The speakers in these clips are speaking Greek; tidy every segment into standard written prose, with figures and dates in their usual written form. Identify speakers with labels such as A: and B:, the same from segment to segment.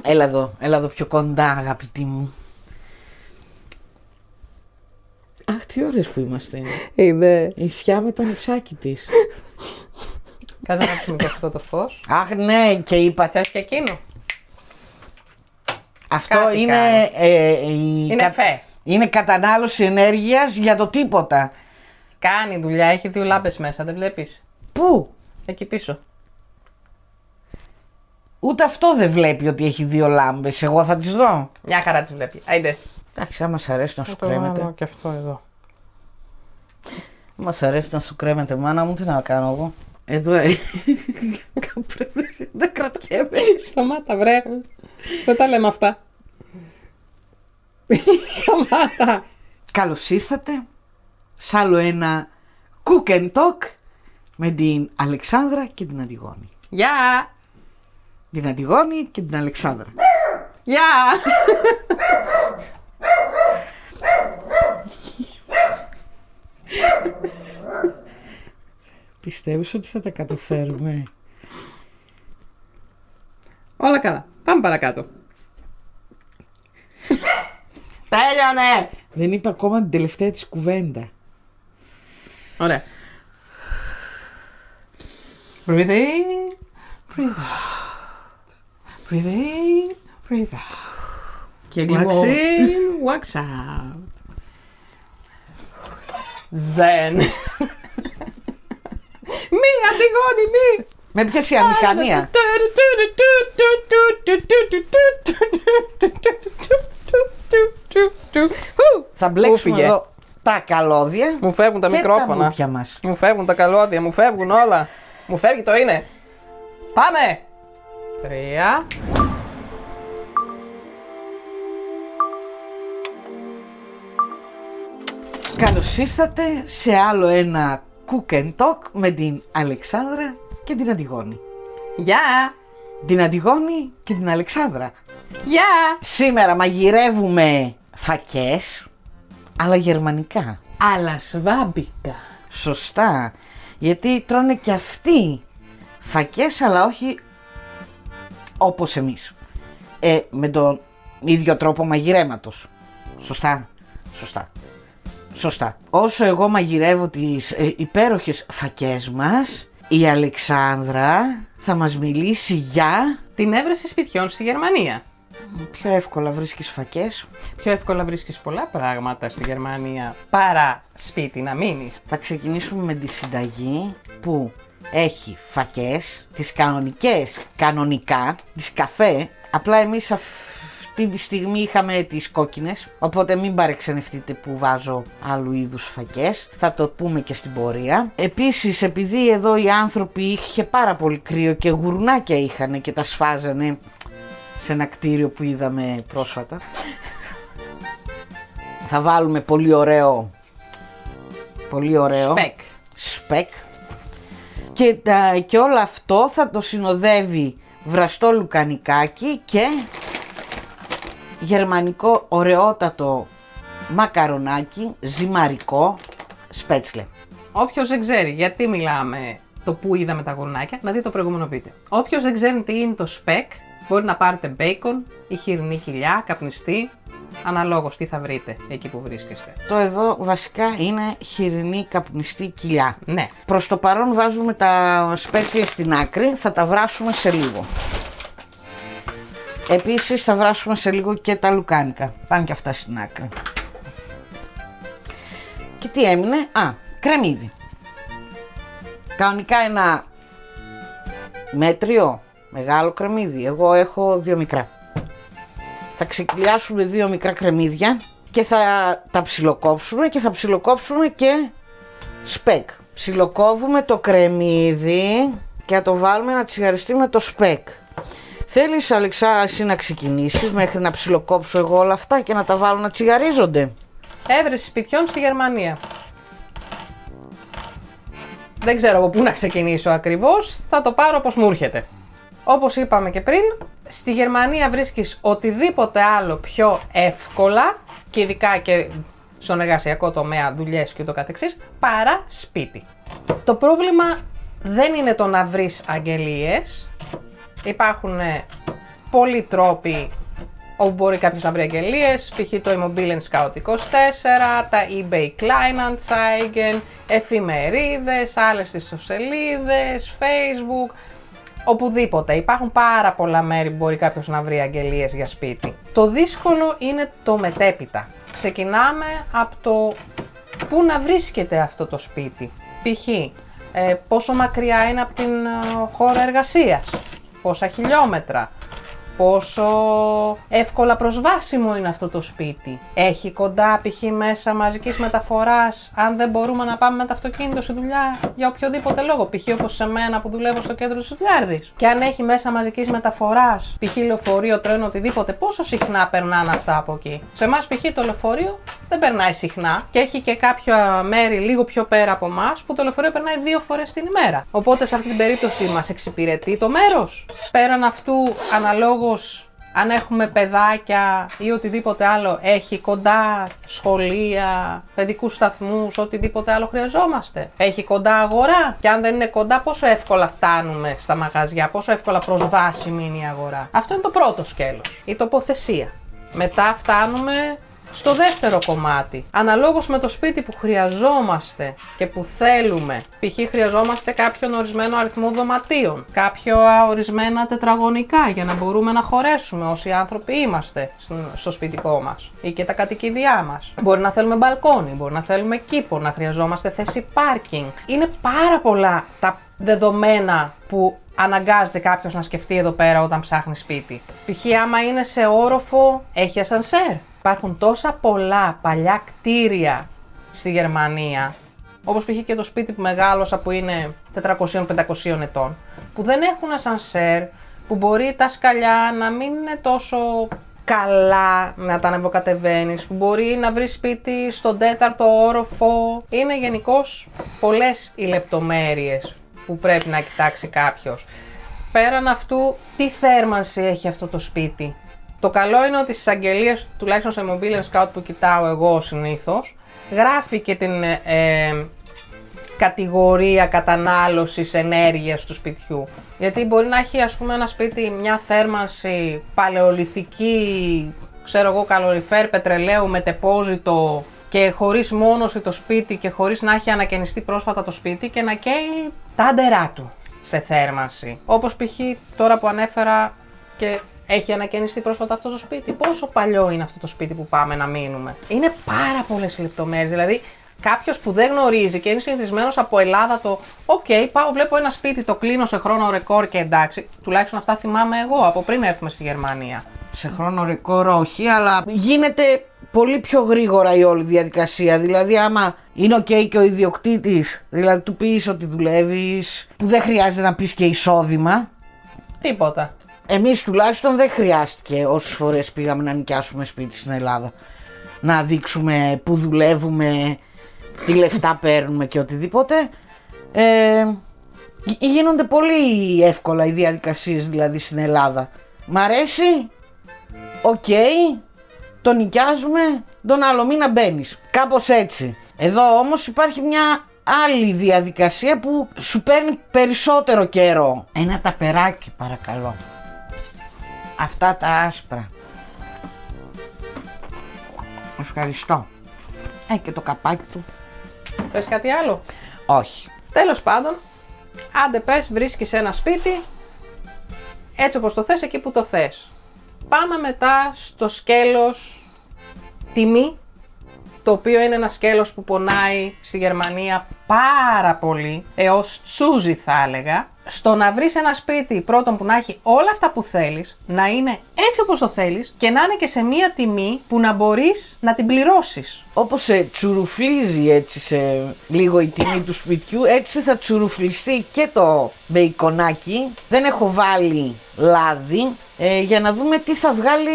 A: Έλα εδώ πιο κοντά, αγαπητή μου. Αχ, τι ωραίες που είμαστε.
B: Είδε.
A: Η θιά με το νυψάκι της.
B: Κάτσε να ψούμε και αυτό το φως.
A: Αχ, ναι, και είπα.
B: Θες και εκείνο.
A: Αυτό
B: Κάτι
A: είναι.
B: Είναι φε.
A: Είναι κατανάλωση ενέργειας για το τίποτα.
B: Κάνει δουλειά, έχει 2 λάμπες μέσα, δεν βλέπεις.
A: Πού?
B: Εκεί πίσω.
A: Ούτε αυτό δεν βλέπει ότι έχει 2 λάμπες. Εγώ θα τις δω.
B: Μια χαρά τις βλέπει. Άιντε.
A: Εντάξει, άμα σ' αρέσει να σου
B: Το βάλω
A: κρέμεται.
B: και αυτό εδώ.
A: Άμα σ' αρέσει να σου κρέμεται, μάνα μου, τι να κάνω εγώ. Εδώ δεν κρατιέμαι.
B: Σταμάτα, βρε. Δεν τα λέμε αυτά. Σταμάτα.
A: Καλώς ήρθατε σ' άλλο ένα Cook and Talk με την Αλεξάνδρα και την Αντιγόνη.
B: Γεια.
A: Την Αντιγόνη και την Αλεξάνδρα.
B: Γεια.
A: Πιστεύεις ότι θα τα καταφέρουμε?
B: Όλα καλά. Πάμε παρακάτω. Τέλειωνε.
A: Δεν είπα ακόμα την τελευταία της κουβέντα.
B: Ωραία. Breathe in, breathe out. Breathe in, breathe out.
A: Και
B: Wax in, wax out. Δεν. Μη, Αντιγόνη, μη.
A: Με πιάσει η αμηχανία. Θα μπλέξουμε
B: Φύγε.
A: εδώ τα καλώδια
B: Μου φεύγουν τα
A: και τα
B: μικρόφωνα.
A: μούτια μας.
B: Μου φεύγουν τα καλώδια, μου φεύγουν όλα. Μου φεύγει το είναι. Πάμε. 3.
A: Καλώς ήρθατε σε άλλο ένα Cook and Talk με την Αλεξάνδρα και την Αντιγόνη.
B: Γεια.
A: Την Αντιγόνη και την Αλεξάνδρα.
B: Γεια.
A: Σήμερα μαγειρεύουμε φακές, αλλά γερμανικά.
B: Αλλά σβάμπικα.
A: Σωστά, γιατί τρώνε και αυτοί φακές, αλλά όχι όπως εμείς. Με τον ίδιο τρόπο μαγειρέματος. Σωστά, σωστά. Σωστά. Όσο εγώ μαγειρεύω τις υπέροχες φακές μας, η Αλεξάνδρα θα μας μιλήσει για...
B: Την έβρεση σπιτιών στη Γερμανία.
A: Πιο εύκολα βρίσκεις φακές.
B: Πιο εύκολα βρίσκεις πολλά πράγματα στη Γερμανία παρά σπίτι να μείνεις.
A: Θα ξεκινήσουμε με τη συνταγή που έχει φακές, τις κανονικές, κανονικά, τις καφέ. Απλά εμείς αυτή τη στιγμή είχαμε τις κόκκινες, οπότε μην παρεξενευτείτε που βάζω άλλου είδους φακές. Θα το πούμε και στην πορεία. Επίσης, επειδή εδώ οι άνθρωποι είχε πάρα πολύ κρύο και γουρνάκια είχαν και τα σφάζανε σε ένα κτίριο που είδαμε πρόσφατα, θα βάλουμε πολύ ωραίο
B: Σπεκ.
A: σπεκ και όλο αυτό θα το συνοδεύει βραστό λουκανικάκι και γερμανικό ωραιότατο μακαρονάκι ζυμαρικό σπέτσλε.
B: Όποιος δεν ξέρει γιατί μιλάμε το που είδαμε τα γουρνάκια, να δει το προηγούμενο βίντεο. Όποιος δεν ξέρει τι είναι το σπεκ, μπορεί να πάρετε μπέικον ή χοιρινή χιλιά, καπνιστή, αναλόγως τι θα βρείτε εκεί που βρίσκεστε.
A: Το εδώ βασικά είναι χοιρινή καπνιστή κοιλιά.
B: Ναι.
A: Προς το παρόν βάζουμε τα σπέτσια στην άκρη, θα τα βράσουμε σε λίγο. Επίσης θα βράσουμε σε λίγο και τα λουκάνικα, πάνε και αυτά στην άκρη. Και τι έμεινε, κρεμμύδι. Κανονικά ένα μέτριο μεγάλο κρεμμύδι, εγώ έχω 2 μικρά. Θα ξεκυλιάσουμε 2 μικρά κρεμμύδια και θα τα ψιλοκόψουμε και θα ψιλοκόψουμε και σπεκ. Ψιλοκόβουμε το κρεμμύδι και θα το βάλουμε να τσιγαριστεί με το σπεκ. Θέλεις, Αλεξά, εσύ να ξεκινήσεις μέχρι να ψιλοκόψω εγώ όλα αυτά και να τα βάλω να τσιγαρίζονται?
B: Έβρεση σπιτιών στη Γερμανία. Δεν ξέρω από πού να ξεκινήσω ακριβώς, θα το πάρω όπως μου έρχεται. Όπως είπαμε και πριν, στη Γερμανία βρίσκεις οτιδήποτε άλλο πιο εύκολα και ειδικά και στον εργασιακό τομέα, δουλειές και το καθεξής, παρά σπίτι. Το πρόβλημα δεν είναι το να βρεις αγγελίες. Υπάρχουν πολλοί τρόποι όπου μπορεί κάποιος να βρει αγγελίες, π.χ. το Immobilien Scout 24, τα eBay Kleinanzeigen, εφημερίδες, άλλες ιστοσελίδες, Facebook, οπουδήποτε. Υπάρχουν πάρα πολλά μέρη που μπορεί κάποιος να βρει αγγελίες για σπίτι. Το δύσκολο είναι το μετέπειτα. Ξεκινάμε από το πού να βρίσκεται αυτό το σπίτι. Π.χ. Πόσο μακριά είναι από την χώρα εργασίας, πόσα χιλιόμετρα, πόσο εύκολα προσβάσιμο είναι αυτό το σπίτι. Έχει κοντά π.χ. μέσα μαζικής μεταφοράς, αν δεν μπορούμε να πάμε με το αυτοκίνητο στη δουλειά για οποιοδήποτε λόγο, π.χ. όπως σε μένα που δουλεύω στο κέντρο της Σουτιάρδης. Και αν έχει μέσα μαζικής μεταφοράς, π.χ. λεωφορείο, τρένο, οτιδήποτε, πόσο συχνά περνάνε αυτά από εκεί. Σε εμάς π.χ. το λεωφορείο δεν περνάει συχνά και έχει και κάποια μέρη λίγο πιο πέρα από εμάς που το λεωφορείο περνάει 2 φορές την ημέρα. Οπότε σε αυτή την περίπτωση μας εξυπηρετεί το μέρος. Πέραν αυτού, αναλόγως αν έχουμε παιδάκια ή οτιδήποτε άλλο, έχει κοντά σχολεία, παιδικούς σταθμούς, οτιδήποτε άλλο χρειαζόμαστε. Έχει κοντά αγορά και αν δεν είναι κοντά, πόσο εύκολα φτάνουμε στα μαγαζιά, πόσο εύκολα προσβάσιμη είναι η αγορά. Αυτό είναι το πρώτο σκέλος, η τοποθεσία. Μετά φτάνουμε στο δεύτερο κομμάτι. Αναλόγως με το σπίτι που χρειαζόμαστε και που θέλουμε, π.χ. χρειαζόμαστε κάποιον ορισμένο αριθμό δωματίων, κάποια ορισμένα τετραγωνικά για να μπορούμε να χωρέσουμε όσοι άνθρωποι είμαστε στο σπιτικό μας ή και τα κατοικίδια μας. Μπορεί να θέλουμε μπαλκόνι, μπορεί να θέλουμε κήπο, να χρειαζόμαστε θέση πάρκινγκ. Είναι πάρα πολλά τα δεδομένα που αναγκάζεται κάποιος να σκεφτεί εδώ πέρα όταν ψάχνει σπίτι. Π.χ. άμα είναι σε όροφο, έχει ασανσέρ. Υπάρχουν τόσα πολλά παλιά κτίρια στη Γερμανία, όπως π.χ. και το σπίτι που μεγάλωσα που είναι 400-500 ετών, που δεν έχουν ασανσέρ, που μπορεί τα σκαλιά να μην είναι τόσο καλά να τα ανεβοκατεβαίνεις, που μπορεί να βρει σπίτι στον 4ο όροφο. Είναι γενικώς πολλές οι λεπτομέρειες που πρέπει να κοιτάξει κάποιος. Πέραν αυτού, τι θέρμανση έχει αυτό το σπίτι. Το καλό είναι ότι στις αγγελίες, τουλάχιστον σε Immobilien Scout που κοιτάω εγώ συνήθως, γράφει και την κατηγορία κατανάλωσης ενέργειας του σπιτιού. Γιατί μπορεί να έχει, ας πούμε, ένα σπίτι μια θέρμανση παλαιολιθική, ξέρω εγώ, καλοριφέρ πετρελαίου με τεπόζιτο και χωρίς μόνωση το σπίτι και χωρίς να έχει ανακαινιστεί πρόσφατα το σπίτι και να καίει τα άντερά του σε θέρμανση. Όπως π.χ. τώρα που ανέφερα και έχει ανακαινιστεί πρόσφατα αυτό το σπίτι. Πόσο παλιό είναι αυτό το σπίτι που πάμε να μείνουμε. Είναι πάρα πολλές λεπτομέρειες. Δηλαδή, κάποιος που δεν γνωρίζει και είναι συνηθισμένος από Ελλάδα το πάω, βλέπω ένα σπίτι, το κλείνω σε χρόνο ρεκόρ και εντάξει. Τουλάχιστον αυτά θυμάμαι εγώ από πριν έρθουμε στη Γερμανία.
A: Σε χρόνο ρεκόρ όχι, αλλά γίνεται πολύ πιο γρήγορα η όλη διαδικασία. Δηλαδή, άμα είναι και ο ιδιοκτήτης, δηλαδή του πεις ότι δουλεύεις, που δεν χρειάζεται να πεις και εισόδημα.
B: Τίποτα.
A: Εμείς τουλάχιστον δεν χρειάστηκε όσες φορές πήγαμε να νοικιάσουμε σπίτι στην Ελλάδα να δείξουμε που δουλεύουμε, τι λεφτά παίρνουμε και οτιδήποτε. Γίνονται πολύ εύκολα οι διαδικασίες δηλαδή στην Ελλάδα. Μ' αρέσει, το νοικιάζουμε, τον άλλο μήνα μπαίνεις. Κάπως έτσι. Εδώ όμως υπάρχει μια άλλη διαδικασία που σου παίρνει περισσότερο καιρό. Ένα ταπεράκι παρακαλώ. Αυτά τα άσπρα. Ευχαριστώ. Και το καπάκι του.
B: Θες κάτι άλλο?
A: Όχι.
B: Τέλος πάντων, άντε πες βρίσκεις ένα σπίτι έτσι όπως το θες, εκεί που το θες. Πάμε μετά στο σκέλος τιμή, το οποίο είναι ένα σκέλος που πονάει στη Γερμανία πάρα πολύ, έως τσούζι θα έλεγα. Στο να βρεις ένα σπίτι πρώτον που να έχει όλα αυτά που θέλεις, να είναι έτσι όπως το θέλεις και να είναι και σε μία τιμή που να μπορείς να την πληρώσεις.
A: Όπως σε τσουρουφλίζει έτσι σε λίγο η τιμή του σπιτιού, έτσι θα τσουρουφλιστεί και το μπεϊκονάκι. Δεν έχω βάλει λάδι για να δούμε τι θα βγάλει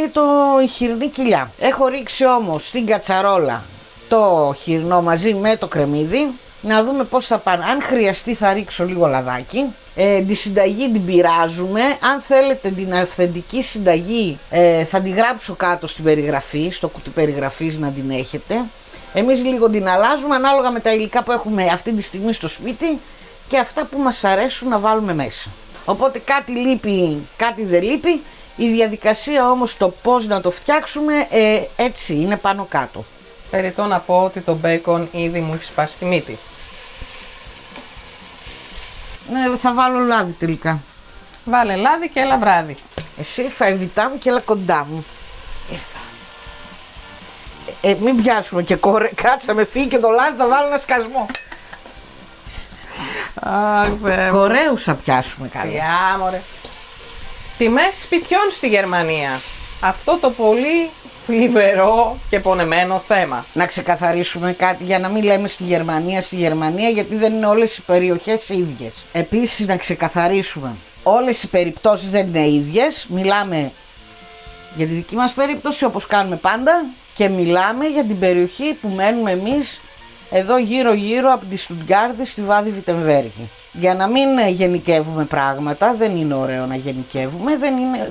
A: η χοιρινή κοιλιά. Έχω ρίξει όμως στην κατσαρόλα το χοιρινό μαζί με το κρεμμύδι. Να δούμε πώς θα πάνε. Αν χρειαστεί θα ρίξω λίγο λαδάκι. Τη συνταγή την πειράζουμε. Αν θέλετε την αυθεντική συνταγή θα την γράψω κάτω στην περιγραφή, στο κουτί περιγραφής να την έχετε. Εμείς λίγο την αλλάζουμε ανάλογα με τα υλικά που έχουμε αυτή τη στιγμή στο σπίτι και αυτά που μας αρέσουν να βάλουμε μέσα. Οπότε κάτι λείπει, κάτι δεν λείπει Η διαδικασία όμως το πώς να το φτιάξουμε έτσι είναι πάνω κάτω.
B: Περιττό να πω ότι το μπέικον ήδη μου έχει σπάσει τη μύτη.
A: Θα βάλω λάδι τελικά.
B: Βάλε λάδι και έλα βράδυ.
A: Εσύ φαϊβητά μου και έλα κοντά μου. Μην πιάσουμε και κάτσα με φύγει και το λάδι, θα βάλω ένα σκασμό. Κορέους θα πιάσουμε καλά.
B: Μωρέ. Τιμές σπιτιών στη Γερμανία. Αυτό το πολύ θλιβερό και πονεμένο θέμα.
A: Να ξεκαθαρίσουμε κάτι για να μην λέμε στη Γερμανία, γιατί δεν είναι όλες οι περιοχές ίδιες. Επίσης να ξεκαθαρίσουμε, όλες οι περιπτώσεις δεν είναι ίδιες. Μιλάμε για τη δική μας περίπτωση όπως κάνουμε πάντα και μιλάμε για την περιοχή που μένουμε εμείς εδώ γύρω από τη Στουτγκάρδη στη Βάδη Βιτεμβέργη. Για να μην γενικεύουμε πράγματα, δεν είναι ωραίο να γενικεύουμε,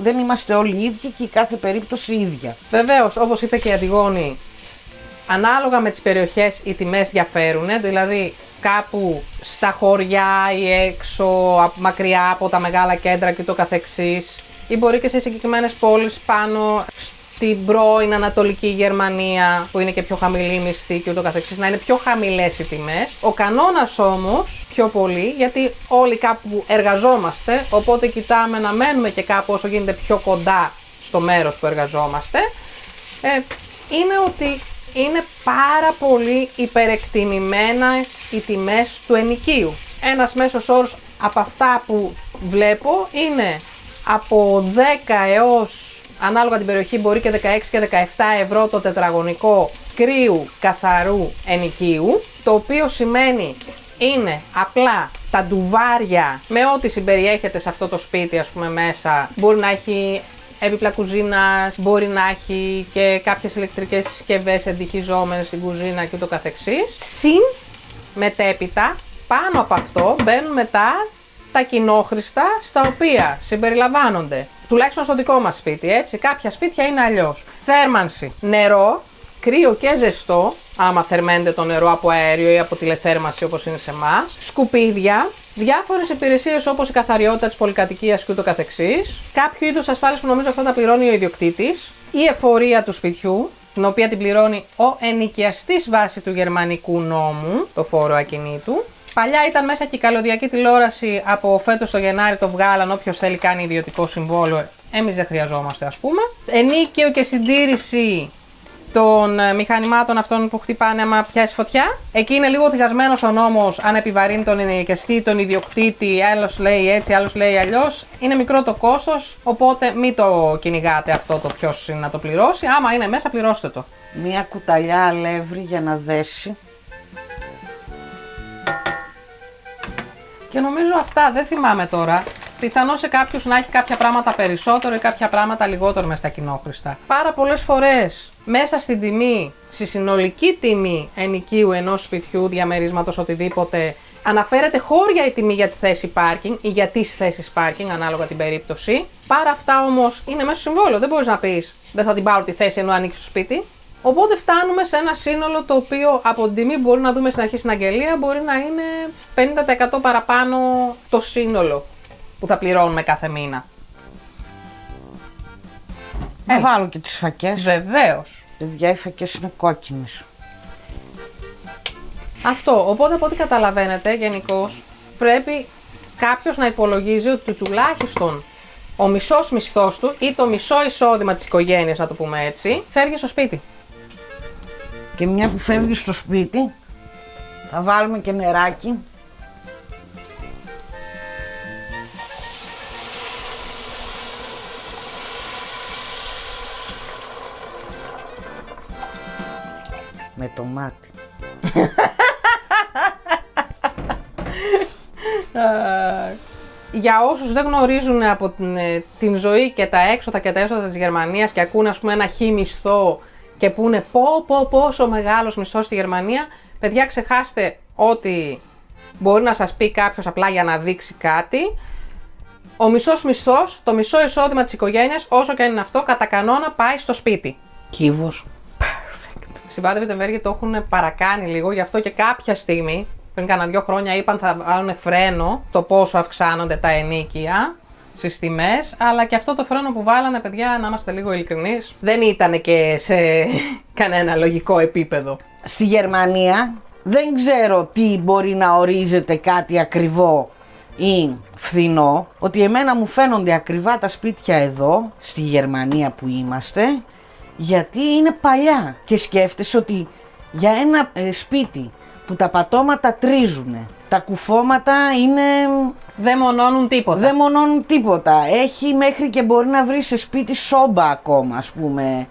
A: δεν είμαστε όλοι ίδιοι και η κάθε περίπτωση ίδια.
B: Βεβαίως, όπως είπε και η Αντιγόνη, ανάλογα με τις περιοχές οι τιμές διαφέρουν, δηλαδή κάπου στα χωριά ή έξω, μακριά από τα μεγάλα κέντρα και το καθεξής, ή μπορεί και σε συγκεκριμένες πόλεις πάνω στην πρώην Ανατολική Γερμανία που είναι και πιο χαμηλή η μισθή και ούτω καθεξής, να είναι πιο χαμηλές οι τιμές. Ο κανόνας όμως πιο πολύ, γιατί όλοι κάπου εργαζόμαστε, οπότε κοιτάμε να μένουμε και κάπου όσο γίνεται πιο κοντά στο μέρος που εργαζόμαστε, είναι ότι είναι πάρα πολύ υπερεκτιμημένα οι τιμές του ενοικίου. Ένας μέσος όρος από αυτά που βλέπω είναι από 10 έως, ανάλογα την περιοχή, μπορεί και 16 και 17 ευρώ το τετραγωνικό κρύου καθαρού ενοικίου, το οποίο σημαίνει είναι απλά τα ντουβάρια με ό,τι συμπεριέχεται σε αυτό το σπίτι, ας πούμε, μέσα. Μπορεί να έχει έπιπλα κουζίνας, μπορεί να έχει και κάποιες ηλεκτρικές συσκευές εντυχιζόμενες στην κουζίνα και το καθεξής. Συν μετέπειτα, πάνω από αυτό μπαίνουν μετά τα κοινόχρηστα, στα οποία συμπεριλαμβάνονται, τουλάχιστον στο δικό μας σπίτι, έτσι, κάποια σπίτια είναι αλλιώς. Θέρμανση, νερό, κρύο και ζεστό, άμα θερμαίνεται το νερό από αέριο ή από τηλεθέρμανση όπως είναι σε εμάς, σκουπίδια, διάφορες υπηρεσίες όπως η καθαριότητα της πολυκατοικίας και ούτω καθεξής, κάποιο είδους ασφάλειας που νομίζω αυτά τα πληρώνει ο ιδιοκτήτης, η εφορία του σπιτιού, την οποία την πληρώνει ο ενοικιαστής βάσει του γερμανικού νόμου, το φόρο ακινήτου. Παλιά ήταν μέσα και η καλωδιακή τηλεόραση, από φέτος το Γενάρη το βγάλαν, όποιος θέλει κάνει ιδιωτικό συμβόλαιο, εμείς δεν χρειαζόμαστε ας πούμε. Ενίκαιο και συντήρηση των μηχανημάτων αυτών που χτυπάνε άμα πιάσει φωτιά. Εκεί είναι λίγο θυγασμένος ο νόμος, αν επιβαρύνει τον ενοικιαστή, τον ιδιοκτήτη, άλλος λέει έτσι, άλλος λέει αλλιώς. Είναι μικρό το κόστος, οπότε μην το κυνηγάτε αυτό το ποιος είναι να το πληρώσει. Άμα είναι μέσα, πληρώστε το.
A: Μία κουταλιά αλεύρι για να δέσει.
B: Και νομίζω αυτά, δεν θυμάμαι τώρα. Πιθανώς σε κάποιους να έχει κάποια πράγματα περισσότερο ή κάποια πράγματα λιγότερο μες στα κοινόχρηστα. Πάρα πολλές φορές μέσα στην τιμή, στη συνολική τιμή ενοικίου ενός σπιτιού, διαμερίσματος, οτιδήποτε, αναφέρεται χώρια η τιμή για τη θέση πάρκινγκ ή για τις θέσεις πάρκινγκ, ανάλογα την περίπτωση. Πάρα αυτά όμως είναι μέσα στο συμβόλαιο. Δεν μπορείς να πεις δεν θα την πάρω τη θέση ενώ ανοίξει το σπίτι. Οπότε φτάνουμε σε ένα σύνολο το οποίο από την τιμή που μπορεί να δούμε στην αρχή στην αγγελία μπορεί να είναι 50% παραπάνω το σύνολο που θα πληρώνουμε κάθε μήνα.
A: Να βάλω και τις φακές.
B: Βεβαίως.
A: Παιδιά, οι φακές είναι κόκκινες.
B: Αυτό, οπότε από ό,τι καταλαβαίνετε γενικώς πρέπει κάποιος να υπολογίζει ότι τουλάχιστον ο μισός μισθός του ή το μισό εισόδημα της οικογένειας, να το πούμε έτσι, φεύγει στο σπίτι.
A: Και μια που φεύγει στο σπίτι θα βάλουμε και νεράκι. Με το μάτι.
B: Για όσους δεν γνωρίζουν από την ζωή και τα έξοδα και τα έσοδα της Γερμανίας και ακούνε ας πούμε ένα χι μισθό και πούνε πόσο μεγάλος μισθός στη Γερμανία, παιδιά ξεχάστε ότι μπορεί να σας πει κάποιος απλά για να δείξει κάτι. Ο μισός μισθός, το μισό εισόδημα της οικογένειας, όσο και αν είναι αυτό, κατά κανόνα πάει στο σπίτι.
A: Κύβος.
B: Στην Βάδη Βιτεμβέργη το έχουν παρακάνει λίγο, γι' αυτό και κάποια στιγμή, πριν κάνα 2 χρόνια, είπαν θα βάλουν φρένο το πόσο αυξάνονται τα ενίκια. στις τιμές, αλλά και αυτό το φρένο που βάλανε, παιδιά, να είμαστε λίγο ειλικρινείς, δεν ήταν και σε κανένα λογικό επίπεδο.
A: Στη Γερμανία δεν ξέρω τι μπορεί να ορίζεται κάτι ακριβό ή φθηνό, ότι εμένα μου φαίνονται ακριβά τα σπίτια εδώ, στη Γερμανία που είμαστε, γιατί είναι παλιά και σκέφτεσαι ότι για ένα σπίτι που τα πατώματα τρίζουνε, τα κουφώματα είναι...
B: Δεν μονώνουν τίποτα.
A: Δεν μονώνουν τίποτα. Έχει μέχρι και μπορεί να βρει σε σπίτι σόμπα ακόμα, ας πούμε,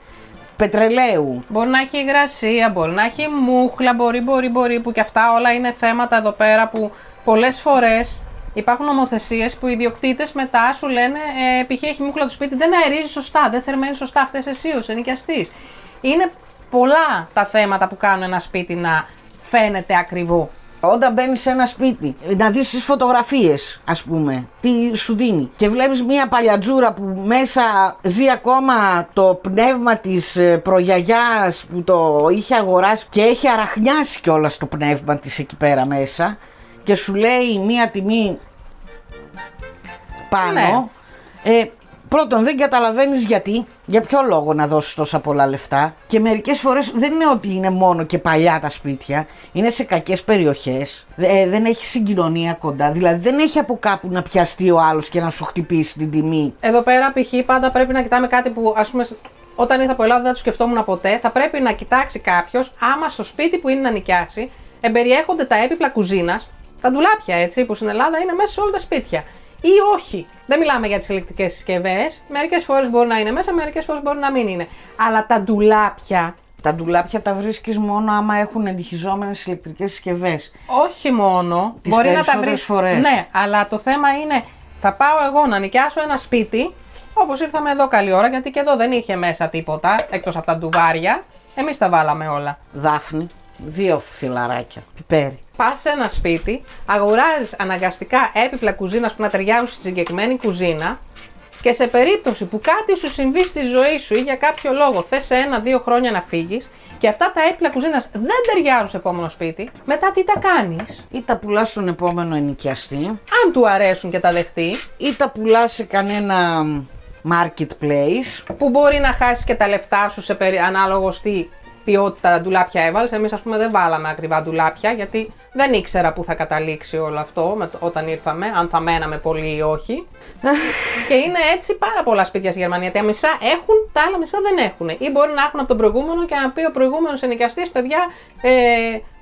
A: πετρελαίου.
B: Μπορεί να έχει υγρασία, μπορεί να έχει μούχλα, μπορεί, που και αυτά όλα είναι θέματα εδώ πέρα που πολλές φορές υπάρχουν νομοθεσίες που οι ιδιοκτήτες μετά σου λένε π.χ. έχει μούχλα το σπίτι, δεν αερίζει σωστά, δεν θερμαίνει σωστά, αυτές εσύ ως ενοικιαστής. Είναι πολλά τα θέματα που κάνουν ένα σπίτι να φαίνεται ακριβό.
A: Όταν μπαίνεις σε ένα σπίτι, να δεις τις φωτογραφίες, ας πούμε, τι σου δίνει, και βλέπεις μια παλιατζούρα που μέσα ζει ακόμα το πνεύμα της προγιαγιάς που το είχε αγοράσει και έχει αραχνιάσει κιόλας το πνεύμα της εκεί πέρα μέσα και σου λέει μια τιμή πάνω, πρώτον δεν καταλαβαίνεις για ποιο λόγο να δώσεις τόσα πολλά λεφτά, και μερικές φορές δεν είναι ότι είναι μόνο και παλιά τα σπίτια, είναι σε κακές περιοχές, δεν έχει συγκοινωνία κοντά, δηλαδή δεν έχει από κάπου να πιαστεί ο άλλος και να σου χτυπήσει την τιμή.
B: Εδώ πέρα π.χ. πάντα πρέπει να κοιτάμε κάτι που, ας πούμε, όταν ήρθα από Ελλάδα δεν το σκεφτόμουν ποτέ, θα πρέπει να κοιτάξει κάποιος άμα στο σπίτι που είναι να νοικιάσει εμπεριέχονται τα έπιπλα κουζίνας, τα ντουλάπια έτσι, που στην Ελλάδα είναι μέσα σε όλα τα σπίτια. Ή όχι. Δεν μιλάμε για τις ηλεκτρικές συσκευές. Μερικές φορές μπορεί να είναι μέσα, μερικές φορές μπορεί να μην είναι. Αλλά τα ντουλάπια.
A: Τα ντουλάπια τα βρίσκεις μόνο άμα έχουν εντυχιζόμενες ηλεκτρικές συσκευές.
B: Όχι μόνο.
A: Τις
B: μπορεί να τα
A: περισσότερες
B: βρεις.
A: φορές.
B: Ναι, αλλά το θέμα είναι, θα πάω εγώ να νοικιάσω ένα σπίτι, όπως ήρθαμε εδώ καλή ώρα, γιατί και εδώ δεν είχε μέσα τίποτα εκτός από τα ντουβάρια. Εμείς τα βάλαμε όλα.
A: Δάφνη, 2 φιλαράκια, πιπέρι.
B: Πας σε ένα σπίτι, αγοράζεις αναγκαστικά έπιπλα κουζίνας που να ταιριάζουν στη συγκεκριμένη κουζίνα και σε περίπτωση που κάτι σου συμβεί στη ζωή σου ή για κάποιο λόγο θες σε 1-2 χρόνια να φύγεις και αυτά τα έπιπλα κουζίνας δεν ταιριάζουν σε επόμενο σπίτι, μετά τι τα κάνεις?
A: Ή τα πουλάς στον επόμενο ενοικιαστή,
B: Αν του αρέσουν και τα δεχτεί,
A: ή τα πουλάς σε κανένα marketplace,
B: που μπορεί να χάσεις και τα λεφτά σου ανάλογο στη ποιότητα ντουλάπια έβαλες. Εμείς, ας πούμε, δεν βάλαμε ακριβά ντουλάπια γιατί δεν ήξερα πού θα καταλήξει όλο αυτό όταν ήρθαμε, αν θα μέναμε πολύ ή όχι. Και είναι έτσι πάρα πολλά σπίτια στη Γερμανία. Τα μισά έχουν, τα άλλα μισά δεν έχουν. Ή μπορεί να έχουν από τον προηγούμενο και να πει ο προηγούμενος ενοικιαστής, παιδιά,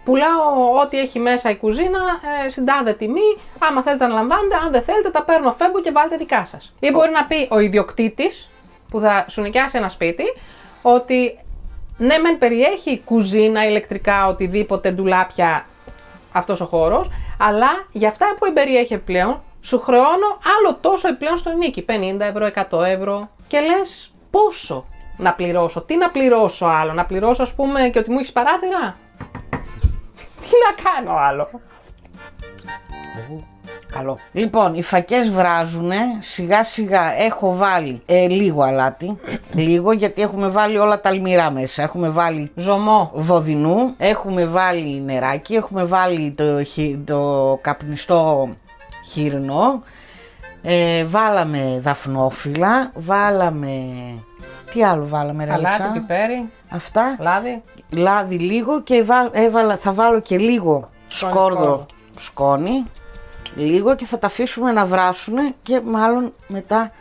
B: πουλάω ό,τι έχει μέσα η κουζίνα, στην τάδε τιμή. Άμα θέλετε να λαμβάνετε, αν δεν θέλετε, τα παίρνω, φεύγω και βάλτε δικά σας. Ή μπορεί να πει ο ιδιοκτήτης που θα σου νοικιάσει ένα σπίτι ότι ναι, μεν περιέχει κουζίνα, ηλεκτρικά, οτιδήποτε, ντουλάπια αυτός ο χώρος, αλλά για αυτά που περιέχει πλέον, σου χρεώνω άλλο τόσο επιπλέον στο νίκη. 50 ευρώ, 100 ευρώ. Και λες πόσο να πληρώσω, τι να πληρώσω άλλο, να πληρώσω ας πούμε και ότι μου έχεις παράθυρα. Τι να κάνω άλλο.
A: Καλό. Λοιπόν, οι φακές βράζουνε, σιγά σιγά έχω βάλει λίγο αλάτι, λίγο, γιατί έχουμε βάλει όλα τα αλμυρά μέσα. Έχουμε βάλει
B: ζωμό
A: βοδινού, έχουμε βάλει νεράκι, έχουμε βάλει το καπνιστό χοιρινό, βάλαμε δαφνόφυλλα, βάλαμε... Τι άλλο βάλαμε, ρε Αλέξα?
B: Αλάτι, πιπέρι,
A: αυτά.
B: λάδι.
A: Λάδι λίγο και θα βάλω και λίγο σκόρδο σκόνη. Λίγο, και θα τα αφήσουμε να βράσουν και μάλλον μετά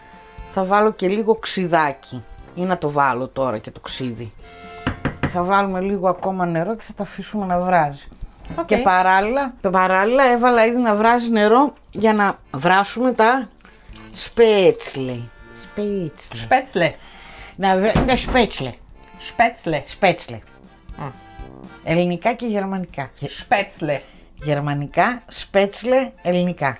A: θα βάλω και λίγο ξιδάκι, ή να το βάλω τώρα και το ξύδι. Θα βάλουμε λίγο ακόμα νερό και θα τα αφήσουμε να βράζει.
B: Okay.
A: Και παράλληλα έβαλα ήδη να βράζει νερό για να βράσουμε τα σπέτσλε. Σπέτσλε. Ελληνικά και γερμανικά.
B: Σπέτσλε.
A: Γερμανικά, σπέτσλε, ελληνικά.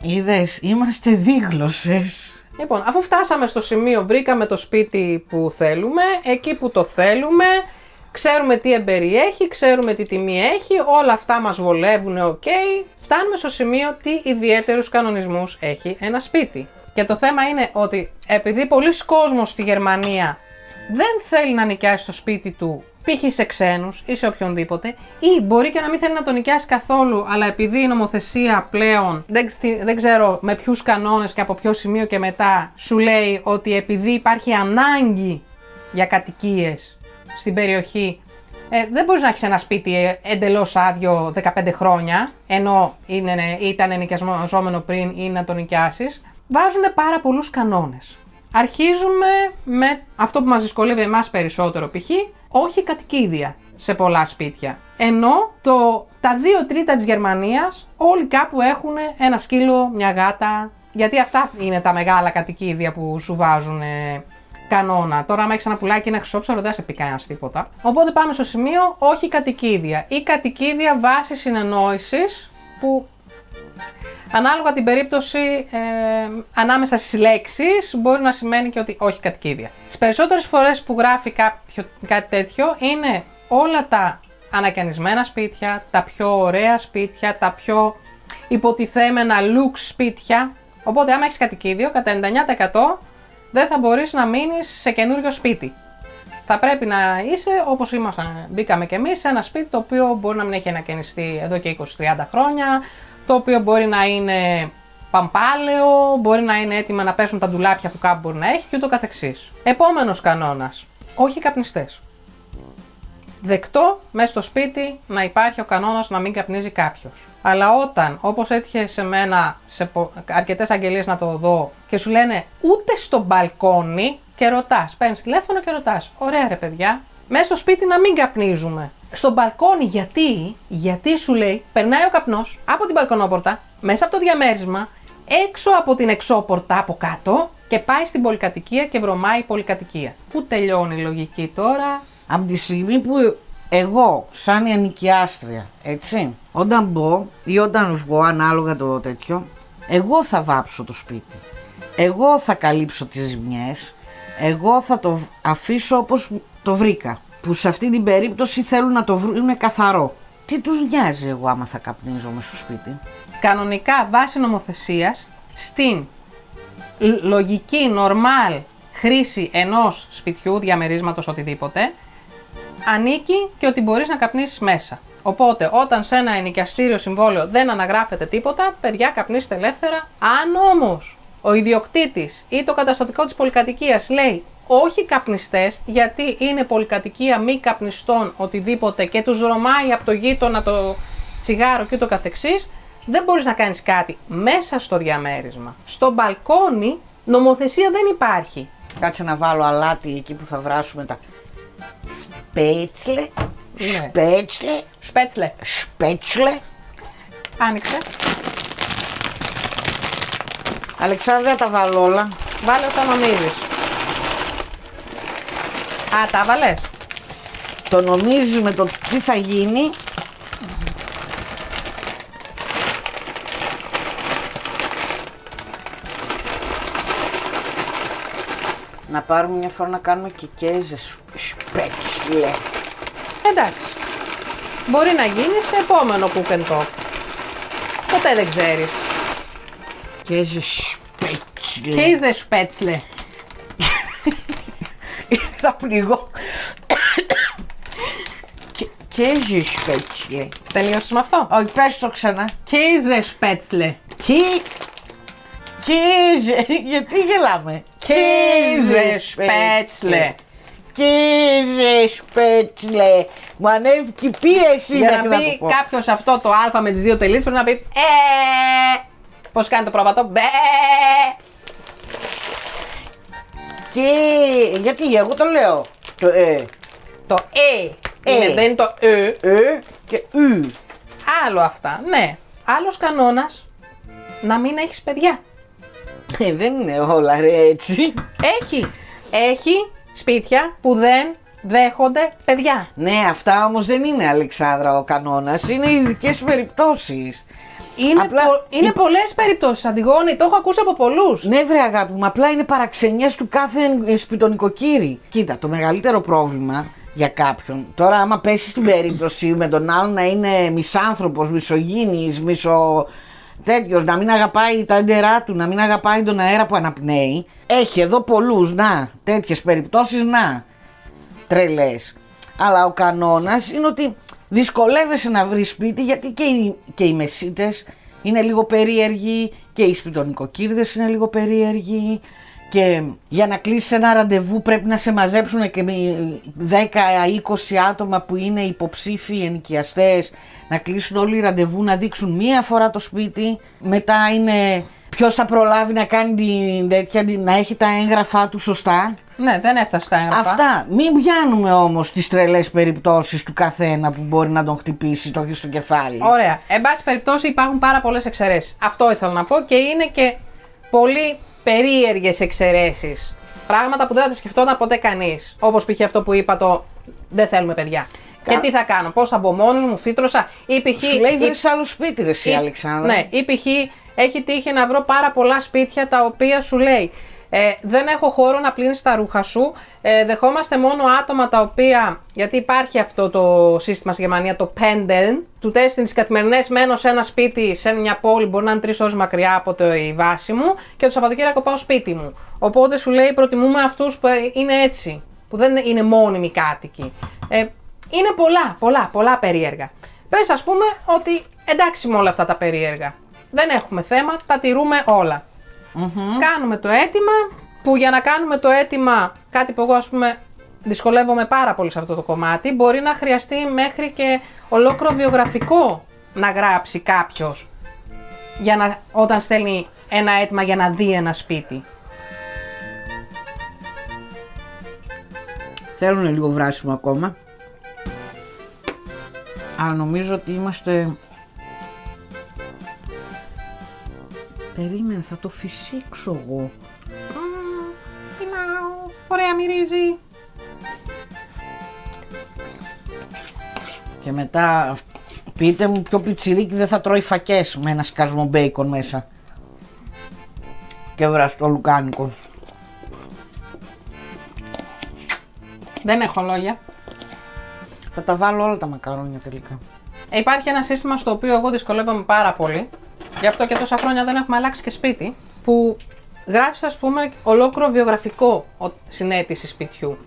A: Είδες, είμαστε δίγλωσσες.
B: Λοιπόν, αφού φτάσαμε στο σημείο, βρήκαμε το σπίτι που θέλουμε, εκεί που το θέλουμε, ξέρουμε τι εμπεριέχει, ξέρουμε τι τιμή έχει, όλα αυτά μας βολεύουν, ok. Φτάνουμε στο σημείο τι ιδιαίτερους κανονισμούς έχει ένα σπίτι. Και το θέμα είναι ότι επειδή πολλοί κόσμος στη Γερμανία δεν θέλει να νοικιάσει το σπίτι του π.χ. σε ξένους ή σε οποιονδήποτε, ή μπορεί και να μην θέλει να τον νοικιάσει καθόλου, αλλά επειδή η νομοθεσία πλέον δεν ξέρω με ποιους κανόνες και από ποιο σημείο και μετά σου λέει ότι επειδή υπάρχει ανάγκη για κατοικίες στην περιοχή, δεν μπορείς να έχεις ένα σπίτι εντελώς άδειο 15 χρόνια, ενώ ήταν ενοικιαζόμενο πριν ή να το νοικιάσεις. Βάζουν πάρα πολλούς κανόνες. Αρχίζουμε με αυτό που μας δυσκολεύει εμάς περισσότερο, π.χ. όχι κατοικίδια σε πολλά σπίτια. Ενώ τα 2/3 της Γερμανίας όλοι κάπου έχουν ένα σκύλο, μια γάτα, γιατί αυτά είναι τα μεγάλα κατοικίδια που σου βάζουν κανόνα. Τώρα, άμα έχεις ένα πουλάκι, ένα χρυσόψαρο, δεν σε πει κανένας τίποτα. Οπότε πάμε στο σημείο όχι κατοικίδια ή κατοικίδια βάση συνεννόησης, που ανάλογα την περίπτωση ανάμεσα στις λέξεις μπορεί να σημαίνει και ότι όχι κατοικίδια. Τις περισσότερες φορές που γράφει κάτι τέτοιο είναι όλα τα ανακαινισμένα σπίτια, τα πιο ωραία σπίτια, τα πιο υποτιθέμενα look σπίτια. Οπότε άμα έχεις κατοικίδιο, κατά 99% δεν θα μπορείς να μείνεις σε καινούριο σπίτι. Θα πρέπει να είσαι όπως μπήκαμε κι εμείς, σε ένα σπίτι το οποίο μπορεί να μην έχει ανακαινιστεί εδώ και 20-30 χρόνια, το οποίο μπορεί να είναι παμπάλαιο, μπορεί να είναι έτοιμα να πέσουν τα ντουλάπια που κάπου μπορεί να έχει και ούτω καθεξής. Επόμενος κανόνας, όχι καπνιστές. Δεκτό μέσα στο σπίτι να υπάρχει ο κανόνας να μην καπνίζει κάποιος. Αλλά όταν, όπως έτυχε σε μένα, σε αρκετές αγγελίες να το δω και σου λένε ούτε στο μπαλκόνι και ρωτάς, παίρνεις τηλέφωνο και ρωτάς, ωραία ρε παιδιά, μέσα στο σπίτι να μην καπνίζουμε. Στο μπαλκόνι γιατί σου λέει, περνάει ο καπνός από την μπαλκονόπορτα, μέσα από το διαμέρισμα, έξω από την εξώπορτα από κάτω και πάει στην πολυκατοικία και βρωμάει η πολυκατοικία. Πού τελειώνει η λογική τώρα?
A: Από τη στιγμή που εγώ, σαν ενοικιάστρια, έτσι, όταν μπω ή όταν βγω, ανάλογα το τέτοιο, εγώ θα βάψω το σπίτι. Εγώ θα καλύψω τις ζημιές, εγώ θα το αφήσω όπως το βρήκα. Που σε αυτή την περίπτωση θέλουν να το βρουν καθαρό. Τι τους νοιάζει εγώ άμα θα καπνίζω μες στο σπίτι?
B: Κανονικά, βάσει νομοθεσίας, στην λογική, normal χρήση ενός σπιτιού, διαμερίσματος, οτιδήποτε, ανήκει και ότι μπορείς να καπνίσεις μέσα. Οπότε, όταν σε ένα ενοικιαστήριο συμβόλαιο δεν αναγράφεται τίποτα, παιδιά, καπνίστε ελεύθερα. Αν όμως ο ιδιοκτήτης ή το καταστατικό της πολυκατοικίας λέει όχι καπνιστές, γιατί είναι πολυκατοικία μη καπνιστών οτιδήποτε και τους ρωμάει από το γείτονα το τσιγάρο και ούτω καθεξής, δεν μπορείς να κάνεις κάτι μέσα στο διαμέρισμα. Στο μπαλκόνι νομοθεσία δεν υπάρχει.
A: Κάτσε να βάλω αλάτι εκεί που θα βράσουμε τα σπέτσλε, σπέτσλε.
B: Άνοιξε.
A: Αλεξάνδρα, δεν τα βάλω όλα.
B: Βάλε όσα νομίζεις. Α, τα βάλες.
A: Το νομίζεις με το τι θα γίνει. Να πάρουμε μια φορά να κάνουμε και κέζες σπέτσλε.
B: Εντάξει. Μπορεί να γίνει σε επόμενο cook and talk. Ποτέ δεν ξέρεις.
A: Κέζες σπέτσλε.
B: Κέζες σπέτσλε.
A: Θα πνιγώ. Κέζες σπέτσλε.
B: Τελείωσες με αυτό?
A: Όχι, πες το ξανά.
B: Κέζες σπέτσλε.
A: Κέζε, γιατί γελάμε?
B: Κέζες σπέτσλε.
A: Κέζε σπέτσλε. Μου ανέβηκε η πίεση.
B: Για να πει κάποιος αυτό το α με τις δύο τελείες πρέπει να πει πώς κάνει το πρόβατο? Μπε.
A: Και γιατί εγώ το λέω.
B: Το είναι, δεν είναι το
A: και ου.
B: Άλλο αυτά, ναι. Άλλος κανόνας, να μην έχεις παιδιά.
A: Δεν είναι όλα ρε έτσι.
B: Έχει σπίτια που δεν δέχονται παιδιά.
A: Ναι, αυτά όμως δεν είναι, Αλεξάνδρα, ο κανόνας. Είναι ειδικές περιπτώσεις.
B: Είναι πολλές περιπτώσεις, Αντιγόνη, το έχω ακούσει από πολλούς.
A: Ναι, βρε αγάπη μου, απλά είναι παραξενιές του κάθε σπιτονικοκύρη. Κοίτα, το μεγαλύτερο πρόβλημα για κάποιον, τώρα άμα πέσει στην περίπτωση με τον άλλον να είναι μισάνθρωπος, μισογίνης, τέτοιος, να μην αγαπάει τα έντερά του, να μην αγαπάει τον αέρα που αναπνέει. Έχει εδώ πολλούς, τέτοιες περιπτώσεις, τρελές. Αλλά ο κανόνας είναι ότι δυσκολεύεσαι να βρεις σπίτι, γιατί και οι μεσίτες είναι λίγο περίεργοι και οι σπιτονικοκύρδες είναι λίγο περίεργοι. Και για να κλείσεις ένα ραντεβού πρέπει να σε μαζέψουν και με 10-20 άτομα που είναι υποψήφοι ενοικιαστές, να κλείσουν όλοι ραντεβού, να δείξουν μία φορά το σπίτι. Μετά είναι ποιος θα προλάβει να κάνει την τέτοια, να έχει τα έγγραφά του σωστά.
B: Ναι, δεν έφτασε τα έγγραφα.
A: Αυτά. Μην πιάνουμε όμως τις τρελές περιπτώσεις του καθένα που μπορεί να τον χτυπήσει το στο κεφάλι.
B: Ωραία. Εν πάση περιπτώσει υπάρχουν πάρα πολλές εξαιρέσεις. Αυτό ήθελα να πω, και είναι και πολύ περίεργες εξαιρέσεις. Πράγματα που δεν θα τα σκεφτόταν ποτέ κανείς. Όπως π.χ. αυτό που είπα, το δεν θέλουμε παιδιά. Και τι θα κάνω, πώς θα μπω μόνος μου, φύτρωσα, ή π.χ.
A: Σου λέει βρεις άλλο σπίτι ρε εσύ, Αλεξάνδρα.
B: Ναι, ή π.χ. έχει τύχει να βρω πάρα πολλά σπίτια τα οποία σου λέει δεν έχω χώρο να πλύνεις τα ρούχα σου, δεχόμαστε μόνο άτομα τα οποία, γιατί υπάρχει αυτό το σύστημα στη Γερμανία, το Pendeln, του τεστ τις καθημερινές, μένω σε ένα σπίτι, σε μια πόλη, μπορεί να είναι 3 ώρες μακριά από η βάση μου, και το Σαββατοκύριακο πάω σπίτι μου. Οπότε σου λέει προτιμούμε αυτούς που είναι έτσι, που δεν είναι μόνιμοι κάτοικοι. Είναι πολλά περίεργα. Πες ας πούμε ότι εντάξει με όλα αυτά τα περίεργα. Δεν έχουμε θέμα, τα τηρούμε όλα. Κάνουμε το αίτημα, που για να κάνουμε το αίτημα, κάτι που εγώ ας πούμε δυσκολεύομαι πάρα πολύ σε αυτό το κομμάτι, μπορεί να χρειαστεί μέχρι και ολόκληρο βιογραφικό να γράψει κάποιος όταν στέλνει ένα αίτημα για να δει ένα σπίτι.
A: Θέλουν λίγο βράσιμο ακόμα. Αλλά νομίζω ότι είμαστε... Περίμενε, θα το φυσήξω εγώ.
B: Ωραία μυρίζει.
A: Και μετά πείτε μου ποιο πιτσιρίκι δεν θα τρώει φακές με ένα σκασμό μπέικον μέσα. Και βραστό λουκάνικο.
B: Δεν έχω λόγια.
A: Θα τα βάλω όλα τα μακαρόνια τελικά.
B: Υπάρχει ένα σύστημα στο οποίο εγώ δυσκολεύομαι πάρα πολύ. Γι' αυτό και τόσα χρόνια δεν έχουμε αλλάξει και σπίτι. Που γράφεις ας πούμε ολόκληρο βιογραφικό συναίτηση σπιτιού.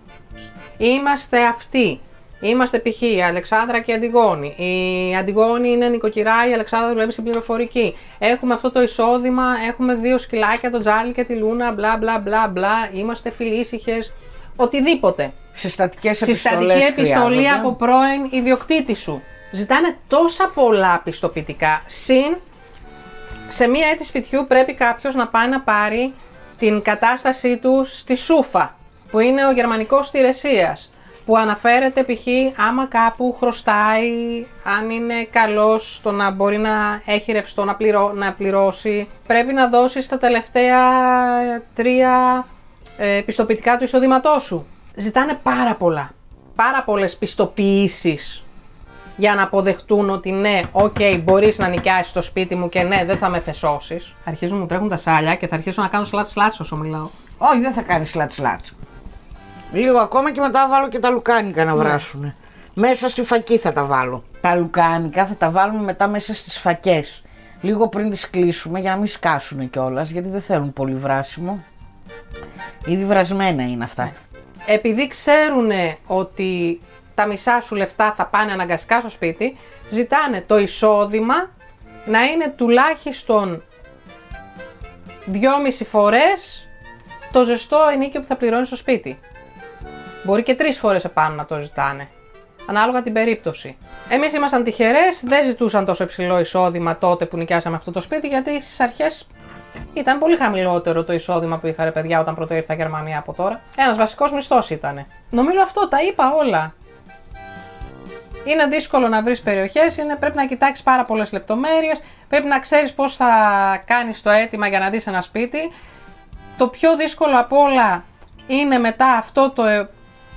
B: Είμαστε αυτοί. Είμαστε π.χ. η Αλεξάνδρα και η Αντιγόνη. Η Αντιγόνη είναι νοικοκυρά, η Αλεξάνδρα δουλεύει στην πληροφορική. Έχουμε αυτό το εισόδημα, έχουμε 2 σκυλάκια, τον Τζάρλι και τη Λούνα, μπλα μπλα μπλα μπλα. Είμαστε φιλήσυχες. Οτιδήποτε.
A: Συστατική
B: επιστολή από πρώην ιδιοκτήτη σου. Ζητάνε τόσα πολλά πιστοποιητικά. Συν, σε μία αίτηση σπιτιού πρέπει κάποιος να πάει να πάρει την κατάστασή του στη Σούφα, που είναι ο γερμανικός στηρεσίας, που αναφέρεται π.χ. άμα κάπου χρωστάει, αν είναι καλός στο να μπορεί να έχει ρευστό να πληρώσει, πρέπει να δώσεις τα τελευταία 3 πιστοποιητικά του εισοδήματός σου. Ζητάνε πάρα πολλές πιστοποιήσεις για να αποδεχτούν ότι ναι, μπορείς να νοικιάσεις το σπίτι μου και ναι, δεν θα με φεσώσεις. Αρχίζουν μου τρέχουν τα σάλια και θα αρχίσω να κάνω σλάτς όσο μιλάω.
A: Όχι, δεν θα κάνεις σλάτς. Λίγο ακόμα και μετά βάλω και τα λουκάνικα να βράσουνε. Μέσα στη φακή θα τα βάλω. Τα λουκάνικα θα τα βάλουμε μετά μέσα στις φακές. Λίγο πριν τις κλείσουμε για να μην σκάσουνε κιόλας, γιατί δεν θέλουν πολύ βράσιμο. Ήδη βρασμένα είναι αυτά.
B: Επειδή ξέρουν ότι τα μισά σου λεφτά θα πάνε αναγκαστικά στο σπίτι, ζητάνε το εισόδημα να είναι τουλάχιστον 2,5 φορές το ζεστό ενίκιο που θα πληρώνεις στο σπίτι. Μπορεί και 3 φορές επάνω να το ζητάνε, ανάλογα την περίπτωση. Εμείς ήμασταν τυχερές, δεν ζητούσαν τόσο υψηλό εισόδημα τότε που νοικιάσαμε αυτό το σπίτι, γιατί στις αρχές ήταν πολύ χαμηλότερο το εισόδημα που είχα, ρε παιδιά, όταν πρώτο ήρθα Γερμανία από τώρα. Ένας βασικός μισθός ήταν. Νομίζω αυτό τα είπα όλα. Είναι δύσκολο να βρεις περιοχές, πρέπει να κοιτάξεις πάρα πολλές λεπτομέρειες, πρέπει να ξέρεις πώς θα κάνεις το αίτημα για να δεις ένα σπίτι. Το πιο δύσκολο απ' όλα είναι μετά αυτό το